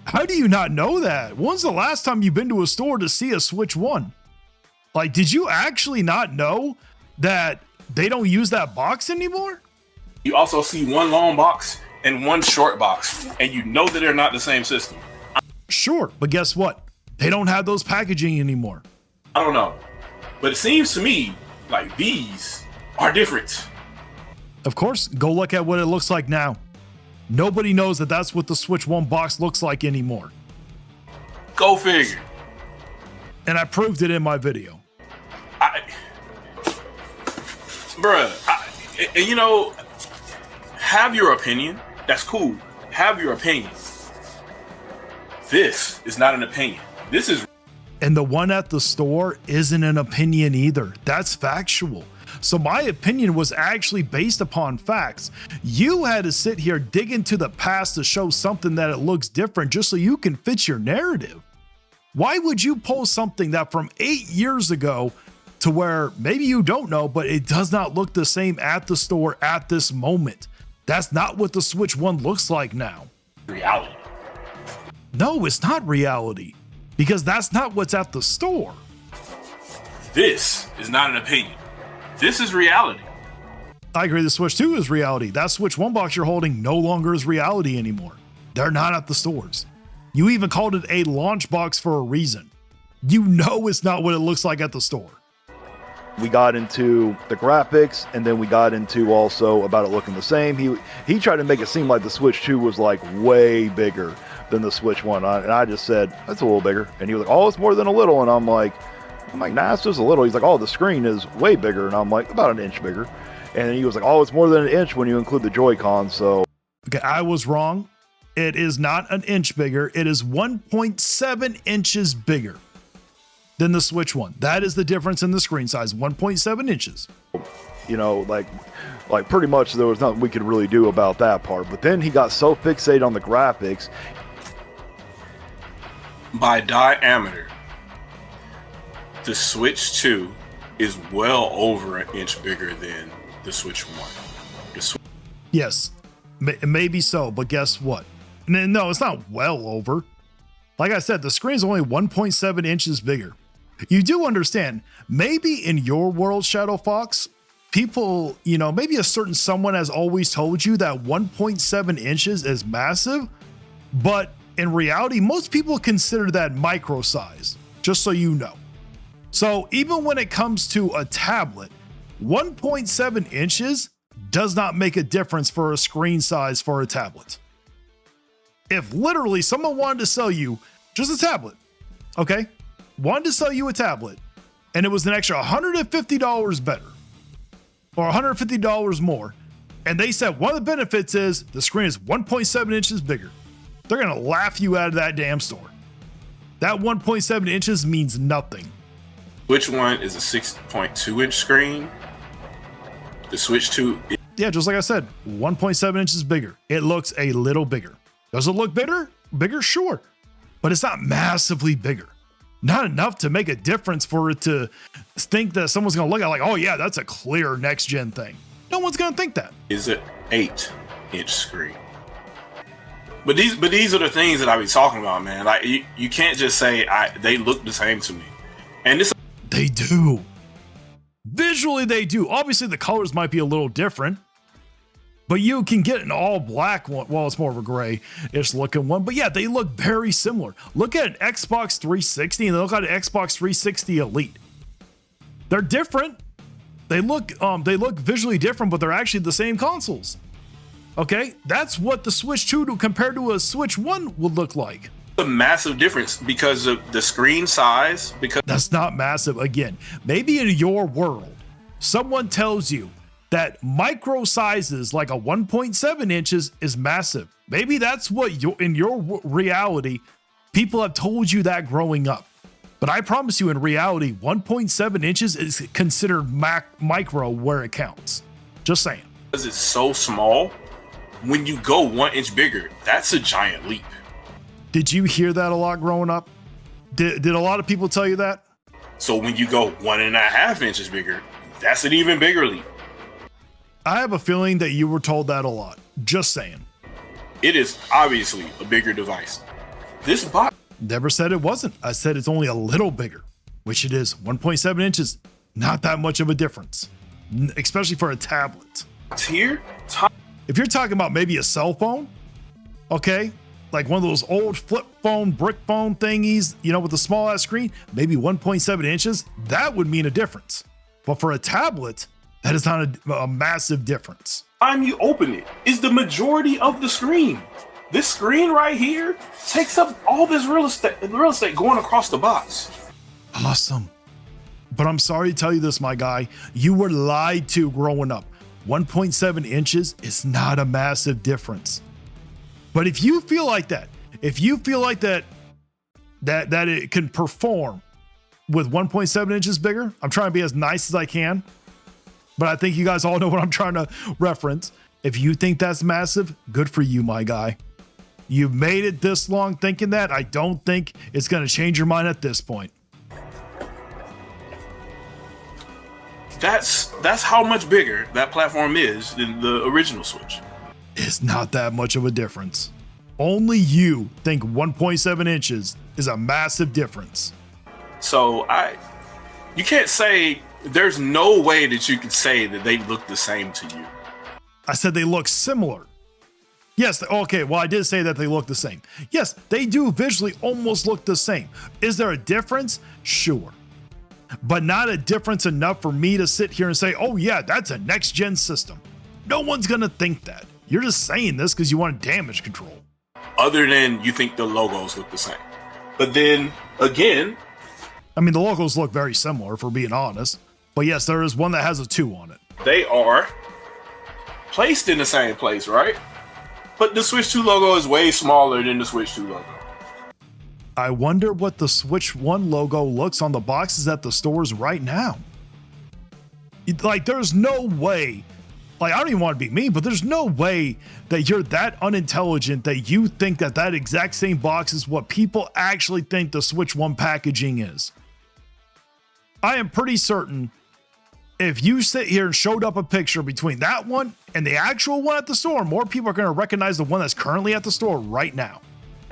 How do you not know that? When's the last time you've been to a store to see a Switch 1? Like, did you actually not know that they don't use that box anymore? you also see one long box and one short box, and you know that they're not the same system. Sure, but guess what? They don't have those packaging anymore. I don't know, but it seems to me like these are different. Of course, go look at what it looks like now. Nobody knows that that's what the Switch 1 box looks like anymore. Go figure. And I proved it in my video. And you know, have your opinion. That's cool. Have your opinion. This is not an opinion. This is. And the one at the store isn't an opinion either. That's factual. So my opinion was actually based upon facts. You had to sit here, dig into the past to show something that it looks different just so you can fit your narrative. Why would you post something that from 8 years ago to where maybe you don't know, but it does not look the same at the store at this moment? That's not what the Switch 1 looks like now. reality. No, it's not reality, because that's not what's at the store. This is not an opinion. This is reality. I agree, the Switch 2 is reality. That Switch 1 box you're holding no longer is reality anymore. They're not at the stores. You even called it a launch box for a reason. You know it's not what it looks like at the store. We got into the graphics, and then we got into also about it looking the same. He tried to make it seem like the Switch 2 was like way bigger than the Switch 1, and I just said, that's a little bigger. And he was like, oh, it's more than a little. And I'm like, nah, it's just a little. He's like, oh, the screen is way bigger. And I'm like, about an inch bigger. And he was like, oh, it's more than an inch when you include the Joy-Con. So Okay, I was wrong. It is not an inch bigger. It is 1.7 inches bigger than the Switch 1. That is the difference in the screen size, 1.7 inches. you know, like pretty much there was nothing we could really do about that part. But then he got so fixated on the graphics. By diameter, the Switch 2 is well over an inch bigger than the Switch 1. Yes, maybe so, but guess what? No, it's not well over. Like I said, the screen's only 1.7 inches bigger. You do understand, maybe in your world, Shadow Fox, people, you know, maybe a certain someone has always told you that 1.7 inches is massive, but in reality, most people consider that micro size, just so you know. So even when it comes to a tablet, 1.7 inches does not make a difference for a screen size for a tablet. If literally someone wanted to sell you just a tablet, okay, wanted to sell you a tablet, and it was an extra $150 better or $150 more, and they said one of the benefits is the screen is 1.7 inches bigger, they're gonna laugh you out of that damn store. That 1.7 inches means nothing. Switch 1 is a 6.2 inch screen. The Switch 2 is Yeah, just like I said, 1.7 inches bigger. It looks a little bigger. Does it look bigger? Bigger, sure. But it's not massively bigger. Not enough to make a difference for it to think that someone's gonna look at like, oh yeah, that's a clear next gen thing. No one's gonna think that. is an 8-inch screen. But these are the things that I be talking about, man. Like you can't just say they look the same to me. And this They do. Visually, they do. Obviously, the colors might be a little different, but you can get an all black one. Well, it's more of a gray-ish looking one, but yeah, they look very similar. Look at an Xbox 360 and look at an Xbox 360 Elite. They're different. They look visually different, but they're actually the same consoles. Okay, that's what the Switch 2 compared to a Switch 1 would look like. a massive difference because of the screen size. Because That's not massive. Again, maybe in your world, someone tells you that micro sizes like a 1.7 inches is massive. Maybe that's what in your reality, people have told you that growing up. But I promise you, in reality, 1.7 inches is considered micro where it counts. Just saying. because it's so small, when you go 1 inch bigger, that's a giant leap. Did you hear that a lot growing up? Did a lot of people tell you that? So when you go 1.5 inches bigger, that's an even bigger leap. I have a feeling that you were told that a lot. Just saying. It is obviously a bigger device. This box Never said it wasn't. I said it's only a little bigger, which it is. 1.7 inches, not that much of a difference, especially for a tablet. here, If you're talking about maybe a cell phone, okay, like one of those old flip phone, brick phone thingies, you know, with the small ass screen, maybe 1.7 inches, that would mean a difference. But for a tablet, that is not a massive difference. time you open it is the majority of the screen. This screen right here takes up all this real estate going across the box. Awesome. But I'm sorry to tell you this, my guy, you were lied to growing up. 1.7 inches is not a massive difference. But if you feel like that, that it can perform with 1.7 inches bigger, I'm trying to be as nice as I can, but I think you guys all know what I'm trying to reference. If you think that's massive, good for you, my guy. You've made it this long thinking that. I don't think it's going to change your mind at this point. That's how much bigger that platform is than the original Switch. It's not that much of a difference. Only you think 1.7 inches is a massive difference. So you can't say, there's no way that you can say that they look the same to you. I said they look similar. Yes, okay, well, I did say that they look the same. Yes, they do visually almost look the same. Is there a difference? Sure. But not a difference enough for me to sit here and say, oh yeah, that's a next-gen system. No one's gonna think that. You're just saying this because you want damage control. Other than you think the logos look the same. But then, again... I mean, the logos look very similar, if we're being honest. But yes, there is one that has a 2 on it. They are placed in the same place, right? But the Switch 2 logo is way smaller than the Switch 2 logo. I wonder what the Switch 1 logo looks on the boxes at the stores right now. Like, there's no way, like, I don't even want to be mean, but there's no way that you're that unintelligent that you think that that exact same box is what people actually think the Switch 1 packaging is. I am pretty certain if you sit here and showed up a picture between that one and the actual one at the store, more people are going to recognize the one that's currently at the store right now.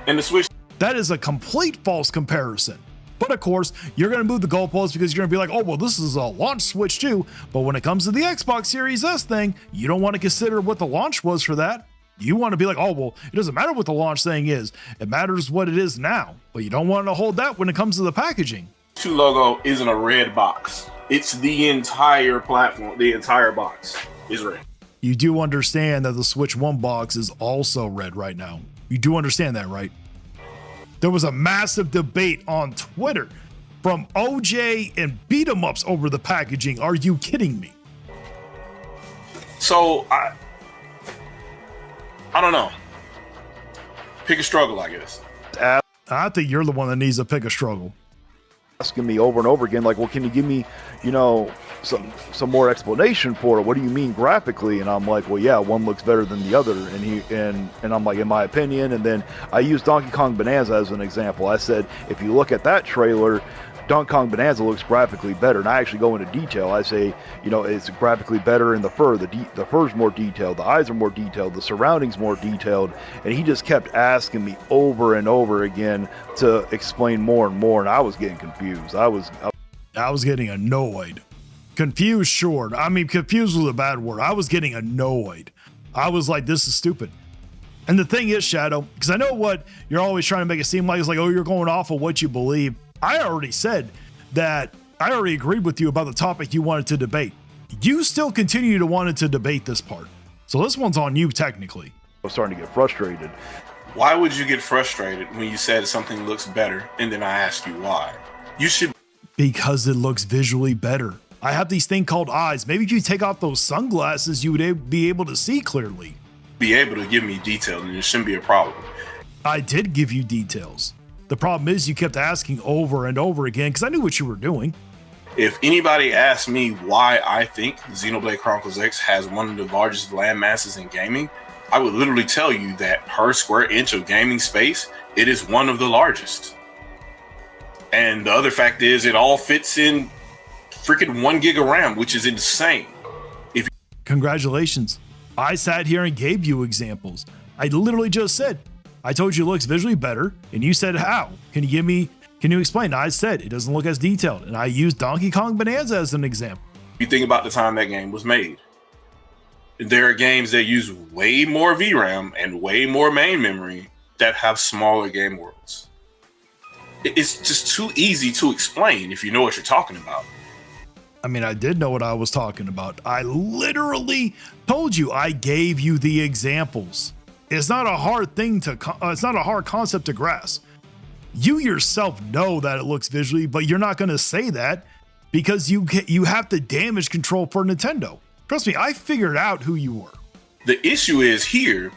And the Switch... That is a complete false comparison. But of course, you're going to move the goalposts because you're going to be like, oh, well, this is a launch Switch 2. But when it comes to the Xbox Series S thing, you don't want to consider what the launch was for that. You want to be like, oh, well, it doesn't matter what the launch thing is. It matters what it is now. But you don't want to hold that when it comes to the packaging. 2 logo isn't a red box. It's the entire platform. The entire box is red. You do understand that the Switch 1 box is also red right now. You do understand that, right? There was a massive debate on Twitter from OJ and beat 'em ups over the packaging. Are you kidding me? So I don't know. Pick a struggle, I guess. I think you're the one that needs to pick a struggle. Asking me over and over again, like, well, can you give me, you know, some more explanation for it? What do you mean graphically? And I'm like, well, yeah, one looks better than the other. And I'm like, in my opinion. And then I used Donkey Kong Bonanza as an example. I said, if you look at that trailer, Donkey Kong Bonanza looks graphically better. And I actually go into detail. I say, you know, it's graphically better in the fur. The fur's more detailed. The eyes are more detailed. The surroundings more detailed. And he just kept asking me over and over again to explain more and more. And I was getting confused. I was getting annoyed. Confused, sure. I mean, confused was a bad word. I was getting annoyed. I was like, this is stupid. And the thing is, Shadow, because I know what you're always trying to make it seem like, it's like, oh, you're going off of what you believe. I already said that I already agreed with you about the topic you wanted to debate. You still continue to want to debate this part. So this one's on you, technically. I was starting to get frustrated. Why would you get frustrated when you said something looks better and then I ask you why? You should... Because it looks visually better. I have these thing called eyes. Maybe if you take off those sunglasses, you would be able to see clearly. Be able to give me detail and it shouldn't be a problem. I did give you details. The problem is you kept asking over and over again because I knew what you were doing. If anybody asked me why I think Xenoblade Chronicles X has one of the largest land masses in gaming, I would literally tell you that per square inch of gaming space, it is one of the largest. And the other fact is it all fits in freaking 1 gig of RAM, which is insane. Congratulations. I sat here and gave you examples. I literally just said, I told you it looks visually better, and you said how? Can you explain? I said it doesn't look as detailed, and I used Donkey Kong Bonanza as an example. You think about the time that game was made. There are games that use way more VRAM and way more main memory that have smaller game worlds. It's just too easy to explain if you know what you're talking about. I mean, I did know what I was talking about. I literally told you, I gave you the examples. It's not a hard thing it's not a hard concept to grasp. You yourself know that it looks visually, but you're not going to say that because you have the damage control for Nintendo. Trust me, I figured out who you were. The issue is here,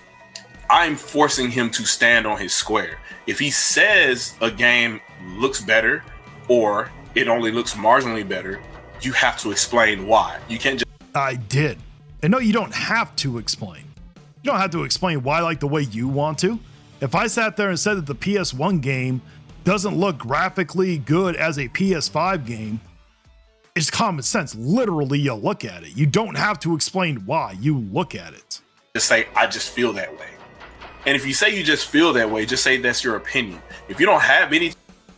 I'm forcing him to stand on his square. If he says a game looks better or it only looks marginally better, you have to explain why. You can't just... I did. And no, you don't have to explain. You don't have to explain why like the way you want to. If I sat there and said that the PS1 game doesn't look graphically good as a PS5 game, it's common sense. Literally, you look at it. You don't have to explain why. You look at it. Just say, I just feel that way. And if you say you just feel that way, just say that's your opinion. If you don't have any,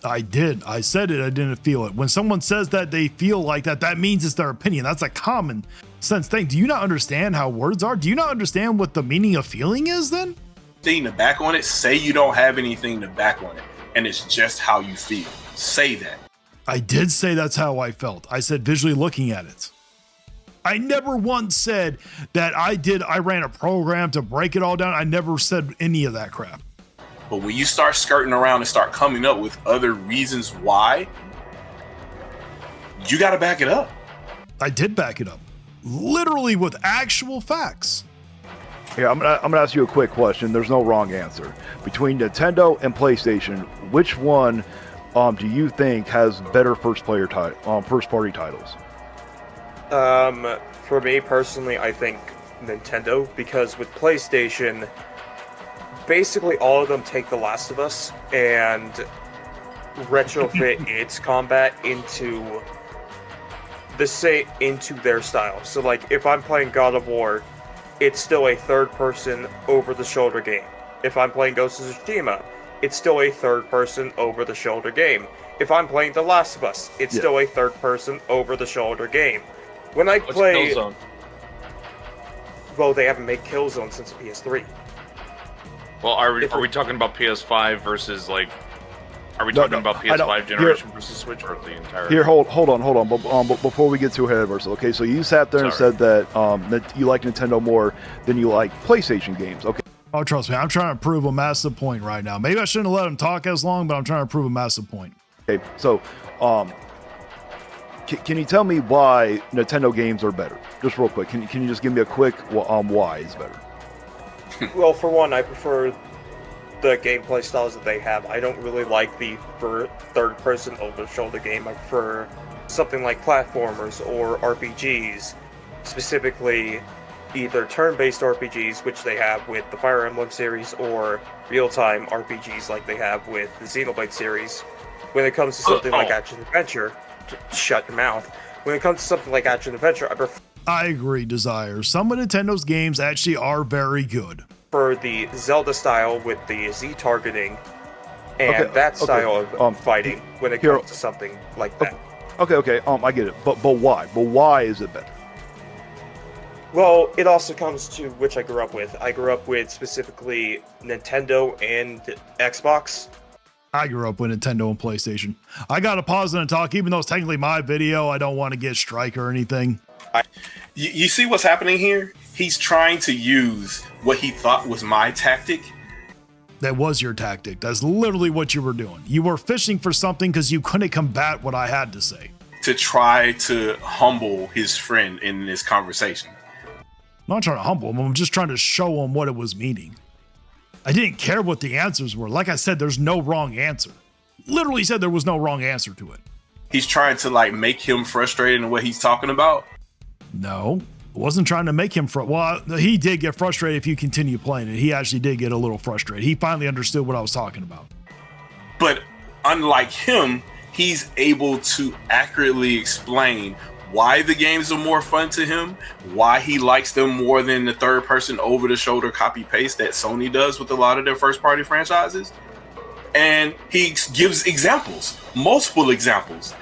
I did. I said it. I didn't feel it. When someone says that they feel like that, that means it's their opinion. That's a common sense thing. Do you not understand how words are? Do you not understand what the meaning of feeling is then? thing to back on it, say you don't have anything to back on it, and it's just how you feel. Say that. I did say that's how I felt. I said visually looking at it. I never once said that I ran a program to break it all down. I never said any of that crap. But when you start skirting around and start coming up with other reasons why, you got to back it up. I did back it up. Literally with actual facts. Here, I'm gonna ask you a quick question. There's no wrong answer. Between Nintendo and PlayStation, which one do you think has better first-party titles? For me personally, I think Nintendo, because with PlayStation, basically all of them take The Last of Us and retrofit its combat into their style. So like if I'm playing God of War, it's still a third-person over-the-shoulder game. If I'm playing Ghost of Tsushima, it's still a third-person over-the-shoulder game. If I'm playing The Last of Us, it's still a third-person over-the-shoulder game. When I play, Killzone? Well, they haven't made Killzone since the PS3. Well, are we talking about PS5 versus like? Are we talking about PS5 generation versus Switch or the entire? Here, hold on. But before we get too ahead of ourselves, okay? So you sat there and said that you like Nintendo more than you like PlayStation games, okay? Oh, trust me, I'm trying to prove a massive point right now. Maybe I shouldn't have let him talk as long, but I'm trying to prove a massive point. Okay, so can you tell me why Nintendo games are better? Just real quick. Can you just give me a quick why is better? Well, for one, I prefer the gameplay styles that they have. I don't really like the third-person over-the-shoulder game. I prefer something like platformers or RPGs, specifically either turn-based RPGs, which they have with the Fire Emblem series, or real-time RPGs like they have with the Xenoblade series. When it comes to something like action-adventure, shut your mouth. When it comes to something like action-adventure, I prefer... I agree, Desire. Some of Nintendo's games actually are very good. For the Zelda style with the Z targeting and that style of fighting when it comes to something like that. Okay, I get it. But why? But why is it better? Well, it also comes to which I grew up with. I grew up with specifically Nintendo and Xbox. I grew up with Nintendo and PlayStation. I got to pause and talk, even though it's technically my video. I don't want to get strike or anything. You see what's happening here? He's trying to use what he thought was my tactic. That was your tactic. That's literally what you were doing. You were fishing for something because you couldn't combat what I had to say. To try to humble his friend in this conversation. I'm not trying to humble him. I'm just trying to show him what it was meaning. I didn't care what the answers were. Like I said, there's no wrong answer. Literally said there was no wrong answer to it. He's trying to like make him frustrated in what he's talking about. No, I wasn't trying to make him well, he did get frustrated if you continue playing it. He actually did get a little frustrated. He finally understood what I was talking about. But unlike him, he's able to accurately explain why the games are more fun to him, why he likes them more than the third person over the shoulder copy paste that Sony does with a lot of their first party franchises. And he gives examples, multiple examples.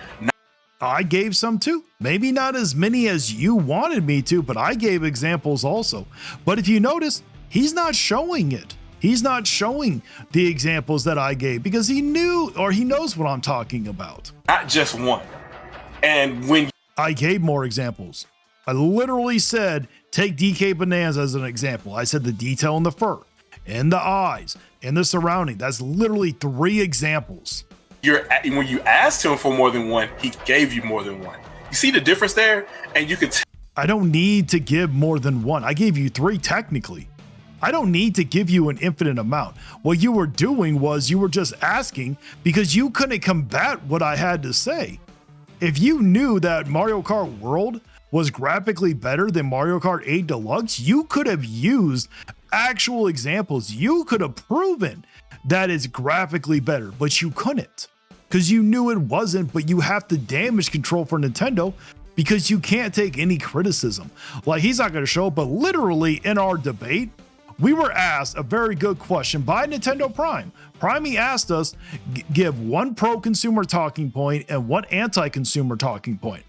I gave some too. Maybe not as many as you wanted me to, but I gave examples also. But if you notice, he's not showing it. He's not showing the examples that I gave because he knew or he knows what I'm talking about. Not just one. And when I gave more examples. I literally said, take DK Bananas as an example. I said the detail in the fur, in the eyes, in the surrounding. That's literally 3 examples. when you asked him for more than one, he gave you more than one. You see the difference there? And you could I don't need to give more than one. I gave you 3 technically. I don't need to give you an infinite amount. What you were doing was you were just asking because you couldn't combat what I had to say. If you knew that Mario Kart World was graphically better than Mario Kart 8 Deluxe, you could have used actual examples. You could have proven that it's graphically better, but you couldn't because you knew it wasn't. But you have to damage control for Nintendo because you can't take any criticism. Like he's not going to show up, but literally in our debate, we were asked a very good question by Nintendo Prime. Primey asked us, give one pro-consumer talking point and one anti-consumer talking point.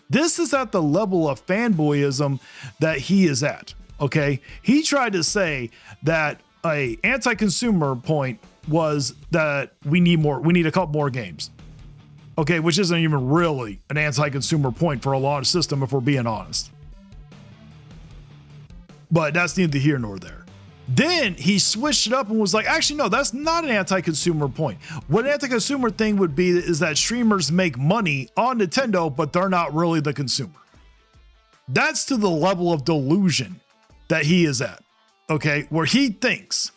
This is at the level of fanboyism that he is at, okay? He tried to say that a anti-consumer point was that we need a couple more games. Okay, which isn't even really an anti-consumer point for a launch system if we're being honest. But that's neither here nor there. Then he switched it up and was like, actually, no, that's not an anti-consumer point. What an anti-consumer thing would be is that streamers make money on Nintendo, but they're not really the consumer. That's to the level of delusion that he is at, okay? Where he thinks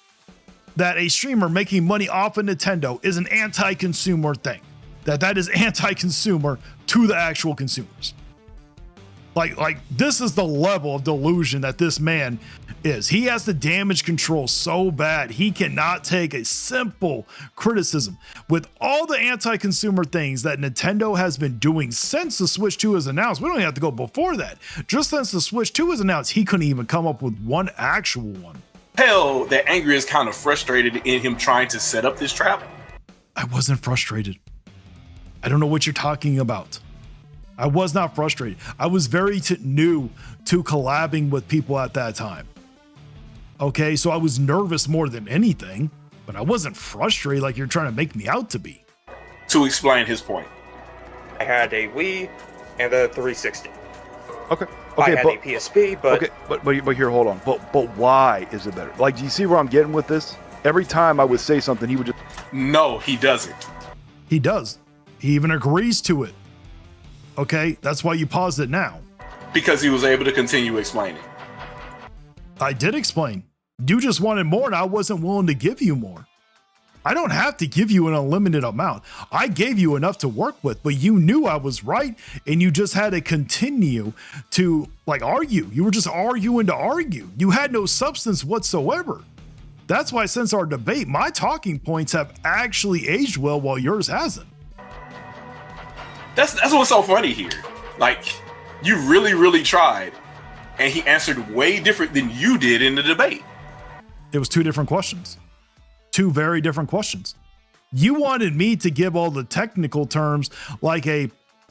that a streamer making money off of Nintendo is an anti-consumer thing. That is anti-consumer to the actual consumers. Like this is the level of delusion that this man is. He has the damage control so bad he cannot take a simple criticism. With all the anti-consumer things that Nintendo has been doing since the Switch 2 is announced, we don't even have to go before that. Just since the Switch 2 is announced, he couldn't even come up with one actual one. Hell, that Angry is kind of frustrated in him trying to set up this trap. I wasn't frustrated. I don't know what you're talking about. I was not frustrated. I was very new to collabing with people at that time. Okay, so I was nervous more than anything, but I wasn't frustrated like you're trying to make me out to be. To explain his point. I had a Wii and a 360. Okay. I had a PSP, but okay, but here, hold on. But why is it better? Like, do you see where I'm getting with this? Every time I would say something, he would just. No, he doesn't. He does. He even agrees to it. Okay, that's why you paused it now. Because he was able to continue explaining. I did explain. You just wanted more and I wasn't willing to give you more. I don't have to give you an unlimited amount. I gave you enough to work with, but you knew I was right and you just had to continue to argue. You were just arguing to argue. You had no substance whatsoever. That's why since our debate, my talking points have actually aged well while yours hasn't. That's what's so funny here. Like, you really, really tried, and he answered way different than you did in the debate. It was two different questions. Two very different questions. You wanted me to give all the technical terms like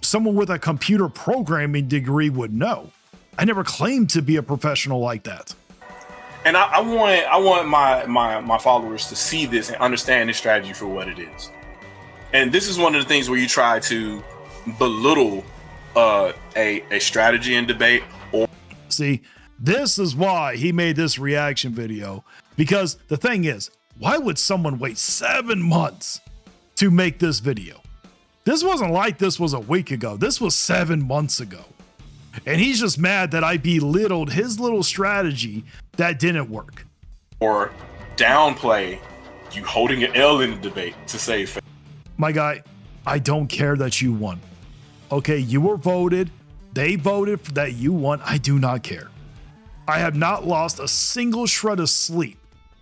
someone with a computer programming degree would know. I never claimed to be a professional like that. And I want my followers to see this and understand this strategy for what it is. And this is one of the things where you try to belittle a strategy in debate. Or see, this is why he made this reaction video, because the thing is, why would someone wait 7 months to make this video? This wasn't like this was a week ago. This was 7 months ago. And he's just mad that I belittled his little strategy that didn't work. Or downplay you holding an L in the debate to save face. My guy, I don't care that you won. Okay, you were voted. They voted that you won. I do not care. I have not lost a single shred of sleep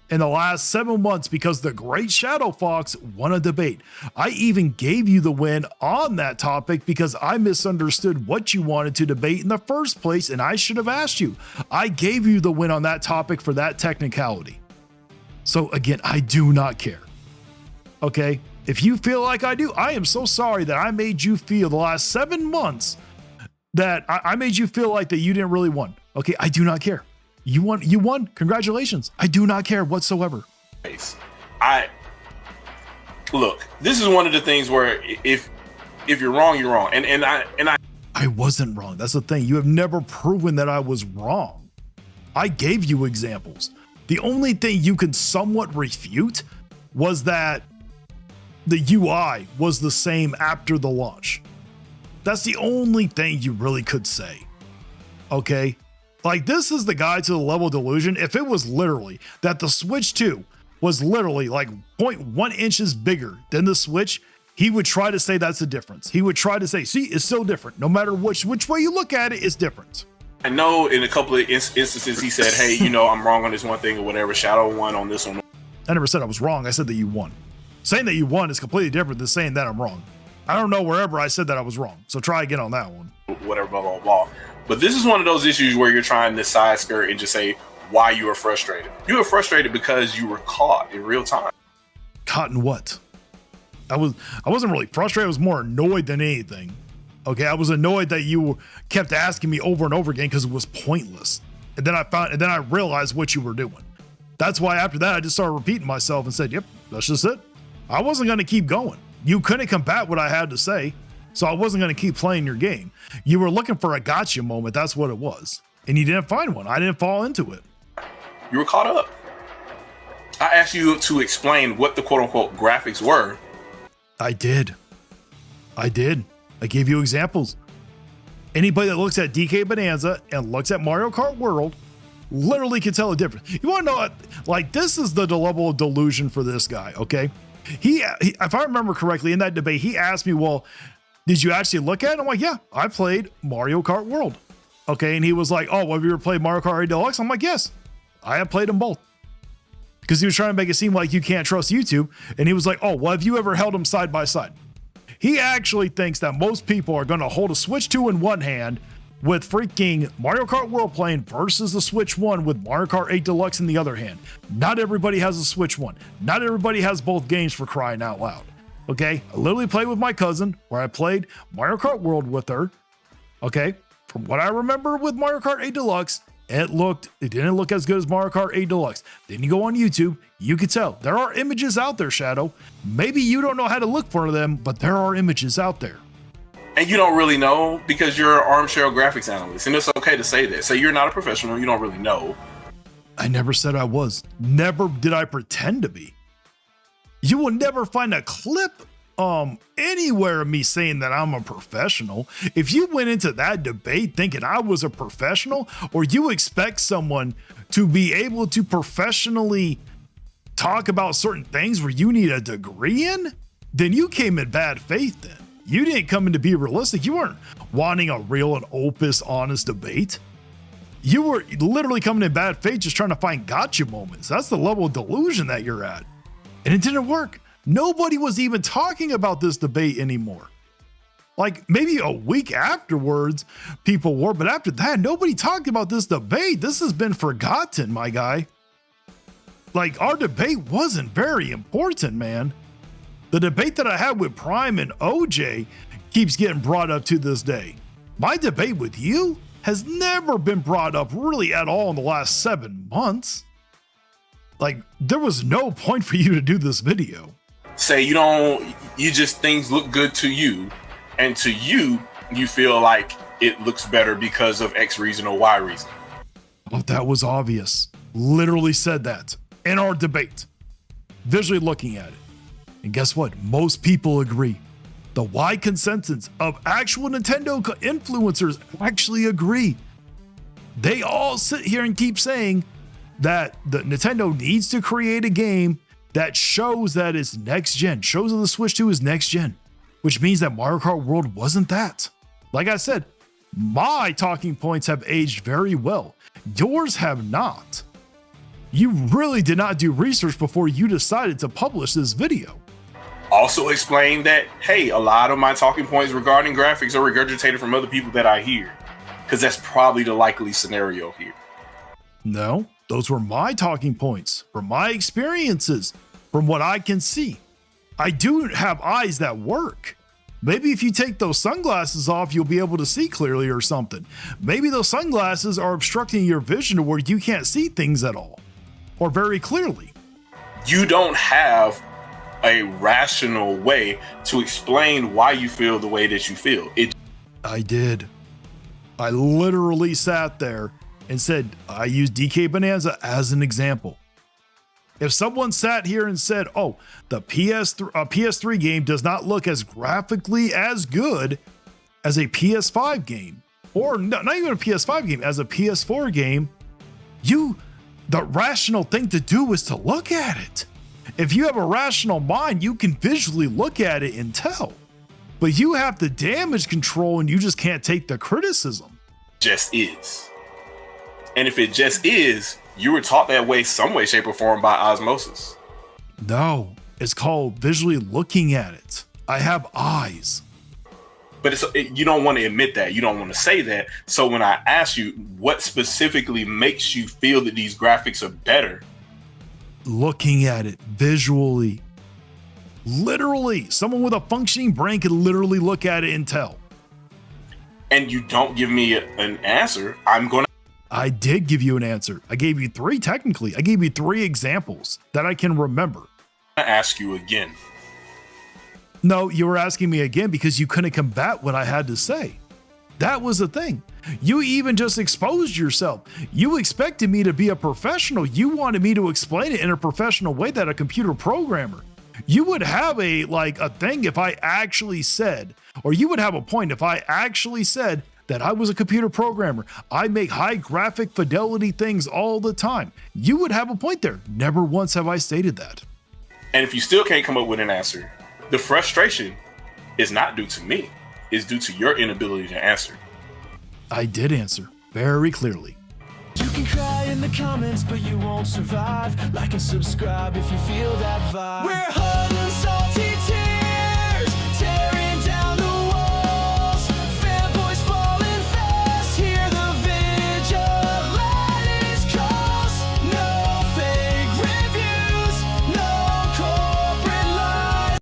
in the last 7 months because the great Shadow Fox won a debate. I even gave you the win on that topic because I misunderstood what you wanted to debate in the first place, and I should have asked you. I gave you the win on that topic for that technicality. So again, I do not care. Okay? If you feel like I do, I am so sorry that I made you feel the last 7 months that I made you feel like that you didn't really win. Okay, I do not care. You won. Congratulations. I do not care whatsoever. Look, this is one of the things where if you're wrong, you're wrong. And I wasn't wrong. That's the thing. You have never proven that I was wrong. I gave you examples. The only thing you can somewhat refute was that the UI was the same after the launch. That's the only thing you really could say. Okay? Like, this is the guy to the level of delusion. If it was literally that the Switch 2 was literally like 0.1 inches bigger than the Switch, he would try to say that's the difference. He would try to say, see, it's still different. No matter which way you look at it, it's different. I know in a couple of instances he said, hey, I'm wrong on this one thing or whatever. Shadow won on this one. I never said I was wrong. I said that you won. Saying that you won is completely different than saying that I'm wrong. I don't know wherever I said that I was wrong. So try again on that one. Whatever, blah, blah, blah. But this is one of those issues where you're trying to side skirt and just say, why you were frustrated. You were frustrated because you were caught in real time. Caught in what? I wasn't really frustrated. I was more annoyed than anything. Okay, I was annoyed that you kept asking me over and over again because it was pointless. And then I realized what you were doing. That's why after that I just started repeating myself and said, "Yep, that's just it." I wasn't going to keep going. You couldn't combat what I had to say, so I wasn't going to keep playing your game. You were looking for a gotcha moment. That's what it was, and you didn't find one. I didn't fall into it. You were caught up. I asked you to explain what the quote-unquote graphics were. I did. I gave you examples. Anybody that looks at DK Bonanza and looks at Mario Kart World literally can tell the difference. You want to know what? Like, this is the level of delusion for this guy, okay? He, if I remember correctly, in that debate, he asked me, well, did you actually look at it? I'm like, yeah, I played Mario Kart World. Okay, and he was like, oh, well, have you ever played Mario Kart 8 Deluxe? I'm like, yes, I have played them both. Because he was trying to make it seem like you can't trust YouTube. And he was like, oh, well, have you ever held them side by side? He actually thinks that most people are going to hold a Switch 2 in one hand with freaking Mario Kart World playing versus the Switch 1 with Mario Kart 8 Deluxe in the other hand. Not everybody has a Switch 1. Not everybody has both games, for crying out loud. Okay, I literally played with my cousin where I played Mario Kart World with her. Okay, from what I remember with Mario Kart 8 Deluxe, it didn't look as good as Mario Kart 8 Deluxe. Then you go on YouTube, you could tell. There are images out there, Shadow. Maybe you don't know how to look for them, but there are images out there. And you don't really know because you're an armchair graphics analyst. And it's okay to say that. Say you're not a professional, you don't really know. I never said I was. Never did I pretend to be. You will never find a clip anywhere of me saying that I'm a professional. If you went into that debate thinking I was a professional, or you expect someone to be able to professionally talk about certain things where you need a degree in, then you came in bad faith then. You didn't come in to be realistic. You weren't wanting a real and opus, honest debate. You were literally coming in bad faith, just trying to find gotcha moments. That's the level of delusion that you're at. And it didn't work. Nobody was even talking about this debate anymore. Like maybe a week afterwards, people were, but after that, nobody talked about this debate. This has been forgotten, my guy. Like our debate wasn't very important, man. The debate that I had with Prime and OJ keeps getting brought up to this day. My debate with you has never been brought up really at all in the last 7 months. Like there was no point for you to do this video. Say you just things look good to you, and to you feel like it looks better because of X reason or Y reason. Well, that was obvious. Literally said that in our debate, visually looking at it. And guess what? Most people agree. The wide consensus of actual Nintendo influencers actually agree. They all sit here and keep saying that the Nintendo needs to create a game that shows that it's next gen, shows that the Switch 2 is next gen, which means that Mario Kart World wasn't that. Like I said, my talking points have aged very well. Yours have not. You really did not do research before you decided to publish this video. Also explain that, hey, a lot of my talking points regarding graphics are regurgitated from other people that I hear, because that's probably the likely scenario here. No, those were my talking points from my experiences, from what I can see. I do have eyes that work. Maybe if you take those sunglasses off, you'll be able to see clearly or something. Maybe those sunglasses are obstructing your vision to where you can't see things at all or very clearly. You don't have a rational way to explain why you feel the way that you feel. I did. I literally sat there and said, I used DK Bonanza as an example. If someone sat here and said, oh, the PS3 game does not look as graphically as good as a PS5 game, or not even a PS5 game, as a PS4 game, the rational thing to do is to look at it. If you have a rational mind, you can visually look at it and tell. But you have the damage control and you just can't take the criticism. Just is. And if it just is, you were taught that way some way, shape, or form by osmosis. No, it's called visually looking at it. I have eyes. but you don't want to admit that. You don't want to say that. So when I ask you what specifically makes you feel that these graphics are better, looking at it visually, literally, someone with a functioning brain could literally look at it and tell. And you don't give me an answer, I did give you an answer. I gave you 3 technically. I gave you 3 examples that I can remember. Ask you again. No, you were asking me again because you couldn't combat what I had to say. That was the thing. You even just exposed yourself. You expected me to be a professional. You wanted me to explain it in a professional way that a computer programmer. You would have a thing if I actually said, or you would have a point if I actually said that I was a computer programmer. I make high graphic fidelity things all the time. You would have a point there. Never once have I stated that. And if you still can't come up with an answer, the frustration is not due to me. It's due to your inability to answer. I did answer very clearly. You can cry in the comments, but you won't survive. Like and subscribe if you feel that vibe. We're hard.